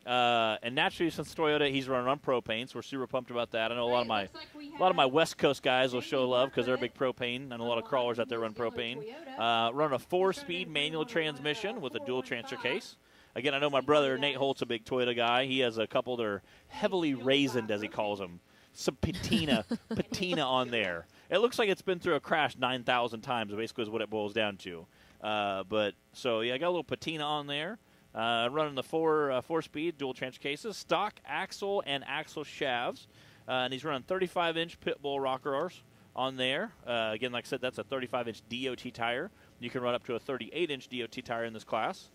And naturally, since Toyota, he's running on propane, so we're super pumped about that. I know a lot of my West Coast guys will show love because they're big propane, and a lot of crawlers out there run propane. Running a 4-speed manual transmission with a dual transfer case. Again, I know my brother Nate Holt's a big Toyota guy. He has a couple that are heavily raisined, as he calls them. Some patina on there. It looks like it's been through a crash 9,000 times, basically is what it boils down to. I got a little patina on there. Running the 4-speed dual transfer cases, stock axle and axle shafts. And he's running 35-inch Pitbull rockers on there. Again, like I said, that's a 35-inch DOT tire. You can run up to a 38-inch DOT tire in this class.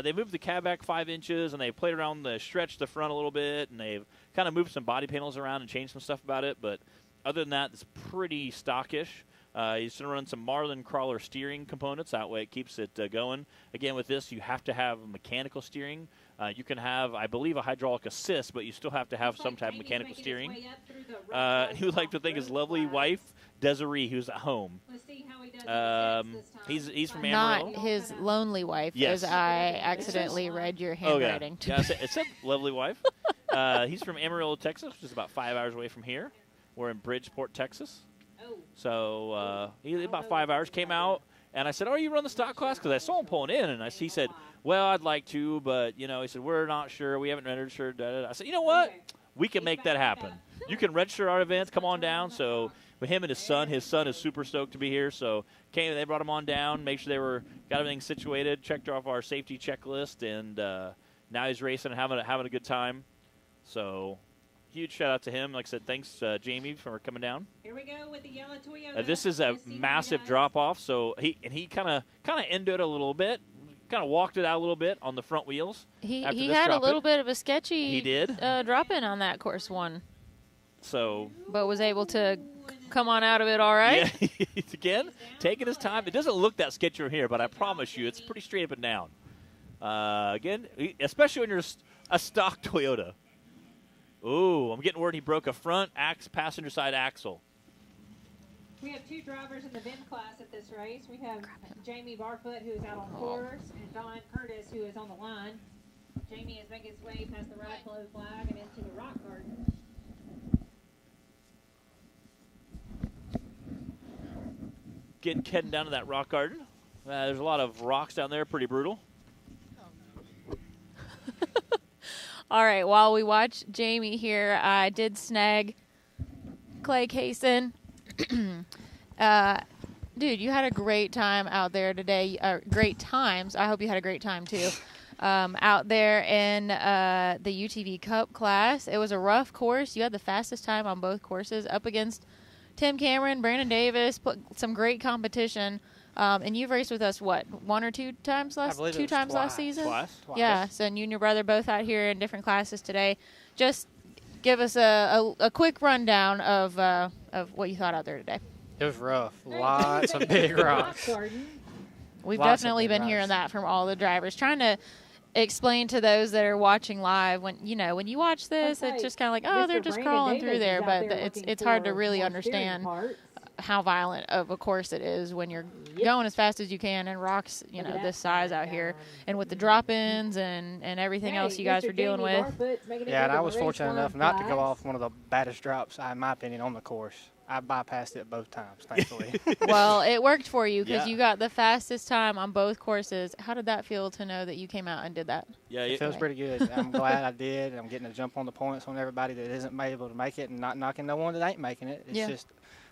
They moved the cab back 5 inches, and they played around stretched the front a little bit, and they've kind of moved some body panels around and changed some stuff about it. But other than that, it's pretty stockish. He's going to run some Marlin crawler steering components. That way it keeps it going. Again, with this, you have to have mechanical steering. You can have, I believe, a hydraulic assist, but you still have to have some type of mechanical steering. He would like to thank his lovely wife, Desiree, who's at home. He's from Amarillo. Not his lonely wife, as I accidentally read your handwriting. Yeah, it said lovely wife. He's from Amarillo, Texas, which is about 5 hours away from here. We're in Bridgeport, Texas. So he about 5 hours, came out, and I said, oh, you run the stock class? Because I saw him pulling in, and he said, well, I'd like to, but, he said, we're not sure. We haven't registered. I said, you know what? We can make that happen. You can register our events. Come on down. So with him and his son is super stoked to be here. So they brought him on down, make sure got everything situated, checked off our safety checklist, and now he's racing and having a good time. So huge shout out to him. Like I said, thanks, Jamie, for coming down. Here we go with the yellow Toyota. This is a massive drop off. So he kind of ended a little bit, kind of walked it out a little bit on the front wheels. He had a little bit of a sketchy. He did drop in on that course 1. So, but was able to come on out of it all right. Yeah, again, taking his time. It doesn't look that sketchy from here, but I promise you, it's pretty straight up and down. Again, especially when you're a stock Toyota. Ooh, I'm getting word he broke a front passenger side axle. We have 2 drivers in the VIN class at this race. We have Jamie Barfoot, who is out on course, and Don Curtis, who is on the line. Jamie is making his way past the right flow flag and into the rock garden. Heading down to that rock garden. There's a lot of rocks down there, pretty brutal. All right, while we watch Jamie here, I did snag Clay Kaysen. Dude, you had a great time out there today. Great times. I hope you had a great time, too. Out there in the UTV Cup class. It was a rough course. You had the fastest time on both courses, up against Tim Cameron, Brandon Davis, some great competition. And you've raced with us, what, one or two times last season? Twice. Yeah, so you and your brother both out here in different classes today. Just give us a quick rundown of what you thought out there today. It was rough. Lots of big rocks. We've Lots of definitely big been rocks. hearing that from all the drivers. Trying to explain to those that are watching live, when you watch this, it's just kind of like, oh, they're just crawling through there, but it's hard to really understand how violent of a course it is when you're going as fast as you can and rocks, this size out here, and with the drop-ins and everything else you guys were dealing with. Yeah, and I was fortunate enough not to go off one of the baddest drops, in my opinion, on the course. I bypassed it both times, thankfully. Well, it worked for you because Yeah. you got the fastest time on both courses. How did that feel to know that you came out and did that? Yeah, It feels pretty good. I'm glad I did. I'm getting a jump on the points on everybody that isn't able to make it and not knocking no one that ain't making it. It's just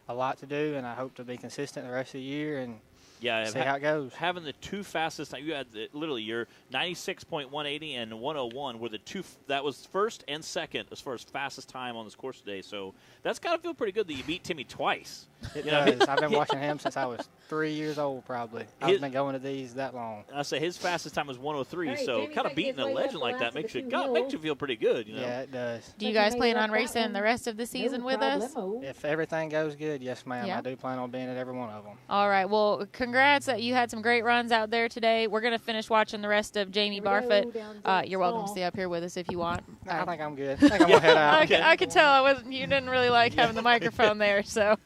a lot to do, and I hope to be consistent the rest of the year and see how it goes. Having the two fastest time, you had literally your 96.180 and 101 were the two. That was first and second as far as fastest time on this course today. So that's got to feel pretty good that you beat Timmy twice. It does. I've been watching him since I was 3 years old, probably. I've been going to these that long. I say his fastest time was 103. Hey, so Jamie's kind of making beating his a way legend up like the that last makes of you the two makes you feel pretty good. Yeah, it does. Do you guys plan on racing the rest of the season with us? If everything goes good, yes, ma'am. Yeah. I do plan on being at every one of them. All right. Well, congrats that you had some great runs out there today. We're going to finish watching the rest of Jamie Barfoot. You're welcome to stay up here with us if you want. I think I'm good. I think I'm going to head out. I could tell you didn't really like having the microphone there, so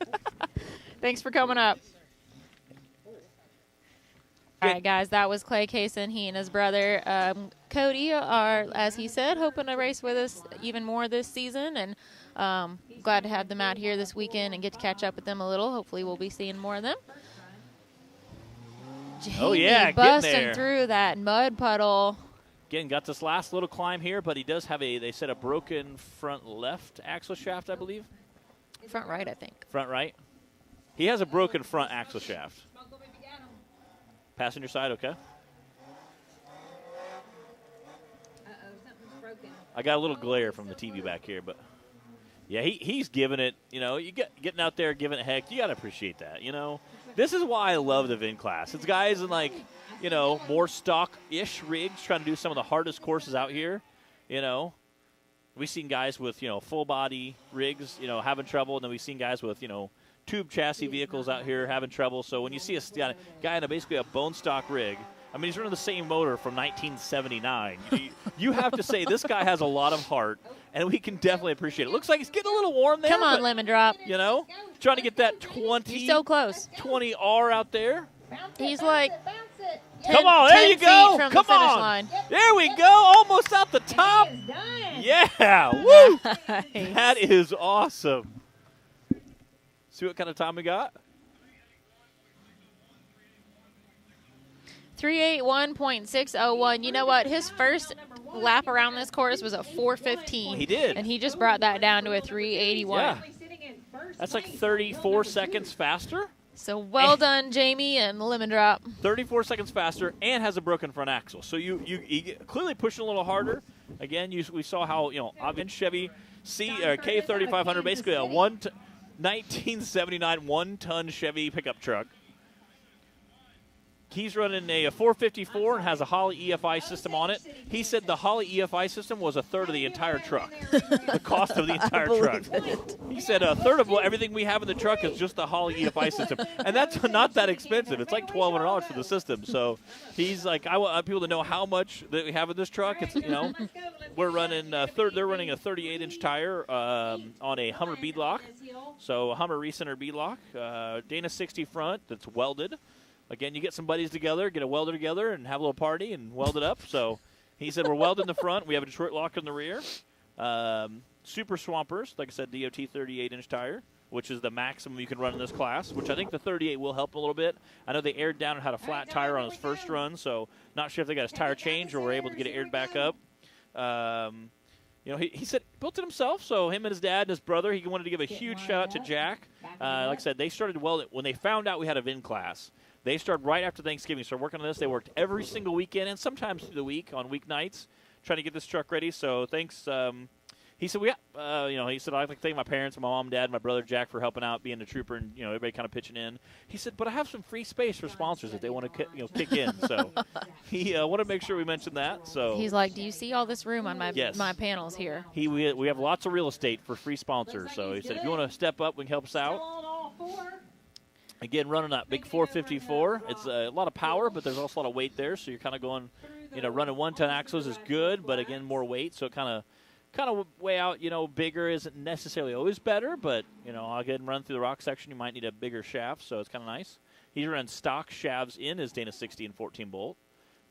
thanks for coming up. All right, guys, that was Clay Kaysen. He and his brother Cody are, as he said, hoping to race with us even more this season, and glad to have them out here this weekend and get to catch up with them a little. Hopefully we'll be seeing more of them. Jamie busting through that mud puddle. Again, got this last little climb here, but he does have they said a broken front left axle shaft, I believe. Front right, I think. Front right. He has a broken front axle shaft. Passenger side, okay. Something's broken. I got a little glare from the TV back here, but yeah, he's giving it. You getting out there, giving it heck. You got to appreciate that. This is why I love the VIN class. It's guys in more stock-ish rigs trying to do some of the hardest courses out here. We've seen guys with full body rigs, having trouble, and then we've seen guys with tube chassis vehicles out here having trouble. So when you see a guy in basically a bone stock rig, I mean, he's running the same motor from 1979. You have to say this guy has a lot of heart, and we can definitely appreciate it. Looks like he's getting a little warm there. Come on, Lemon Drop. Trying to get that 20. He's so close. 20R out there. He's like 10, come on, there you go. From Come the finish on. Line. There we go. Almost out the top. Yeah. Woo. Nice. That is awesome. See what kind of time we got? 381.601. You know what? His first lap around this course was a 4:15. He did. And he just brought that down to a 3:81. Yeah. That's like 34 seconds faster. So well done, Jamie and Lemon Drop. 34 seconds faster and has a broken front axle. So you clearly pushing a little harder. Again, we saw how, Ogden Chevy K3500, basically a 1979 one-ton Chevy pickup truck. He's running a 454 and has a Holley EFI system on it. He said the Holley EFI system was a third of the entire truck, the cost of the entire truck. He said a third of everything we have in the truck is just the Holley EFI system. And that's not that expensive. It's like $1,200 for the system. So he's like, I want people to know how much that we have in this truck. It's, we're running they're running a 38-inch tire on a Hummer beadlock. So a Hummer recenter beadlock, Dana 60 front that's welded. Again, you get some buddies together, get a welder together, and have a little party and weld it up. So he said we're welding the front. We have a Detroit lock in the rear. Super Swampers, like I said, DOT 38-inch tire, which is the maximum you can run in this class, which I think the 38 will help a little bit. I know they aired down and had a flat tire on his first run, so not sure if they got his tire changed or were able to get it aired back up. he said built it himself. So him and his dad and his brother, he wanted to give a huge shout out to Jack. Like I said, they started when they found out we had a VIN class. They started right after Thanksgiving, started working on this. They worked every single weekend and sometimes through the week on weeknights trying to get this truck ready. So thanks. He said, he said, I'd like to thank my parents, my mom, dad, my brother Jack for helping out, being a trooper, and, everybody kind of pitching in. He said, but I have some free space for sponsors if they want to, kick in. So he wanted to make sure we mentioned that. So he's like, do you see all this room on my yes. my panels here? We have lots of real estate for free sponsors. So he said, if you want to step up, we can help us out. Again, running that big 454. It's a lot of power, but there's also a lot of weight there. So you're kind of going, running 1-ton axles is good, but again, more weight. So it kind of weigh out, bigger isn't necessarily always better, but, I'll go ahead and run through the rock section. You might need a bigger shaft, so it's kind of nice. He's running stock shafts in his Dana 60 and 14 bolt.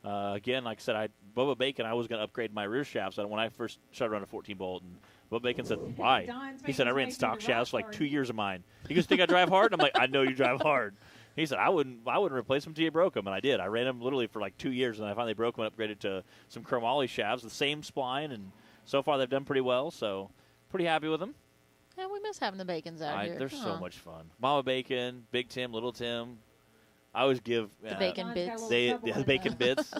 Again, like I said, Bubba Bacon, I was going to upgrade my rear shafts when I first started running a 14 bolt, and Bubba Bacon said, why? He said, I ran stock shafts for like 2 years of mine. He goes, think I drive hard? And I'm like, I know you drive hard. He said, I wouldn't replace them until you broke them, and I did. I ran them literally for like 2 years, and I finally broke them and upgraded to some chrome ollie shafts, the same spline, and so far they've done pretty well, so pretty happy with them. Yeah, we miss having the Bacons out here. They're so much fun. Mama Bacon, Big Tim, Little Tim. I always give the Bacon Bits. The Bacon Bits.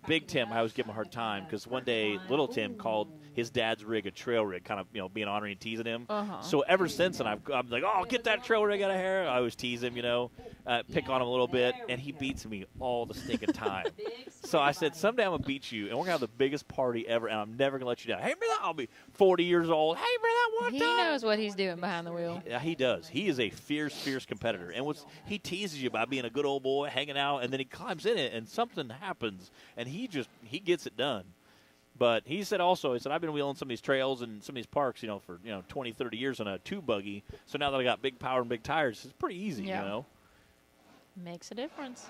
Big Tim, I always give him a hard time because one day Little Tim called his dad's rig a trail rig, kind of being ornery and teasing him. So ever since then, I'm like, oh, get that trail rig out of here. I always tease him, pick on him a little bit, and he beats me all the stinking time. So I said, someday I'm gonna beat you, and we're gonna have the biggest party ever, and I'm never gonna let you down. Hey, brother, I'll be 40 years old. Hey, brother, He knows what he's doing behind the wheel. Yeah, he does. He is a fierce competitor, and he teases you by being a good old boy, hanging out, and then he climbs in it, and something happens, and he gets it done. But he said I've been wheeling some of these trails and some of these parks, for 20, 30 years on a tube buggy. So now that I got big power and big tires, it's pretty easy, Makes a difference.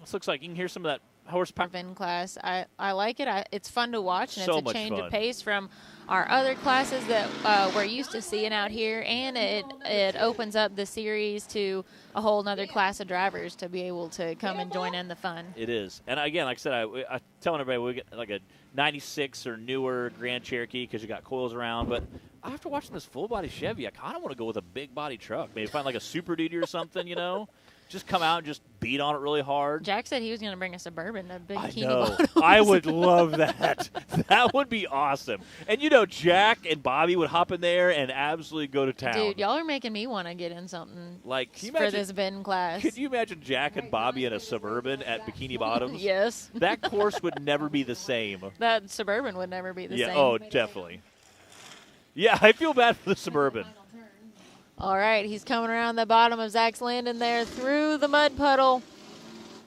This looks like you can hear some of that horsepower. VIN class, I like it. It's fun to watch, and so it's a change of pace from our other classes that we're used to seeing out here, and it opens up the series to a whole other class of drivers to be able to come and join in the fun. It is. And again, like I said, I'm telling everybody we get like a 96 or newer Grand Cherokee because you got coils around, but after watching this full-body Chevy, I kind of want to go with a big-body truck. Maybe find like a Super Duty or something, Just come out and just beat on it really hard. Jack said he was going to bring a Suburban, a big I bikini know. bottom. I would love that. That would be awesome. And, Jack and Bobby would hop in there and absolutely go to town. Dude, y'all are making me want to get in something for this VIN class. Could you imagine Jack and Bobby in a Suburban at Bikini Bottoms? Yes. That course would never be the same. That Suburban would never be the same. Oh, definitely. Yeah, I feel bad for the Suburban. All right, he's coming around the bottom of Zach's Landing there through the mud puddle.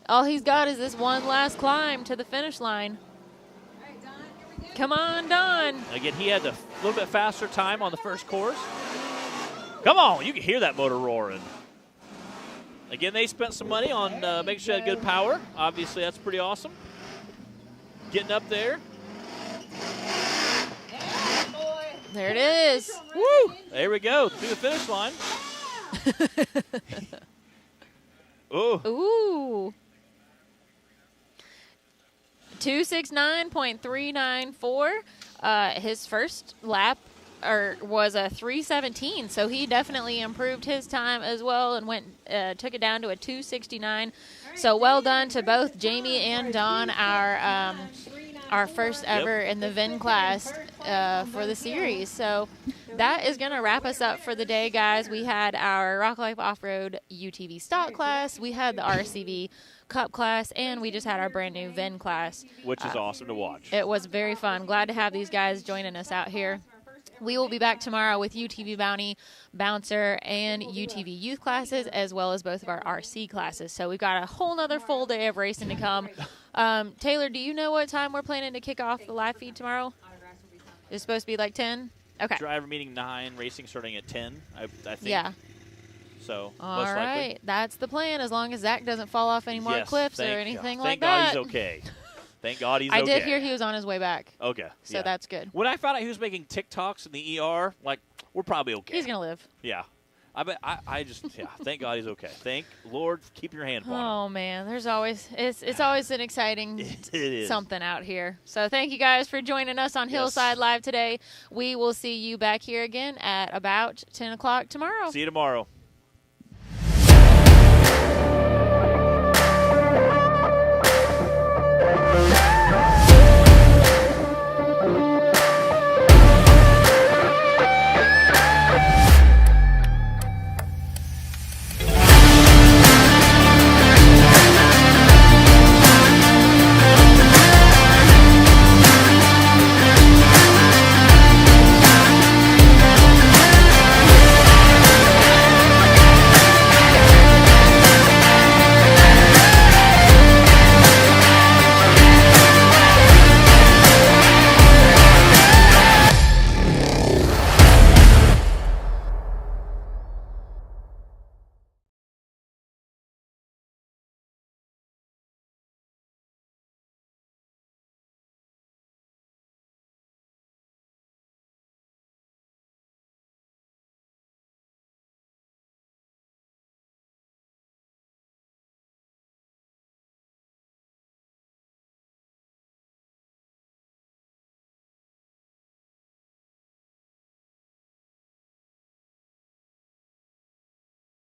All he's got is this one last climb to the finish line. Come on, Don. Again, he had a little bit faster time on the first course. Come on, you can hear that motor roaring. Again, they spent some money on making sure they had good power. Obviously, that's pretty awesome. Getting up there. There it is. Woo! There we go, through the finish line. Ooh. 269.394. His first lap was a 3:17, so he definitely improved his time as well and took it down to a 2:69. So well done to both Jamie and Don, our first ever in the VIN class for the series. So that is going to wrap us up for the day, guys. We had our Rock Life Off-Road UTV stock class. We had the RCV Cup class, and we just had our brand new VIN class. Which is awesome to watch. It was very fun. Glad to have these guys joining us out here. We will be back tomorrow with UTV Bounty, Bouncer, and UTV Youth classes, as well as both of our RC classes. So we've got a whole nother full day of racing to come. Taylor, do you know what time we're planning to kick off the live feed tomorrow? It's supposed to be like 10? Okay. Driver meeting 9, racing starting at 10, I think. Yeah. So, all most right. likely. That's the plan, as long as Zach doesn't fall off any more cliffs or anything like that. Thank God he's okay. Thank God he's okay. I did hear he was on his way back. Okay. So that's good. When I found out he was making TikToks in the ER, we're probably okay. He's going to live. Yeah. I just thank God he's okay. Thank Lord, keep your hand on him. Oh man, there's always it's always an exciting it is. Something out here. So thank you guys for joining us on Hillside Live today. We will see you back here again at about 10 o'clock tomorrow. See you tomorrow.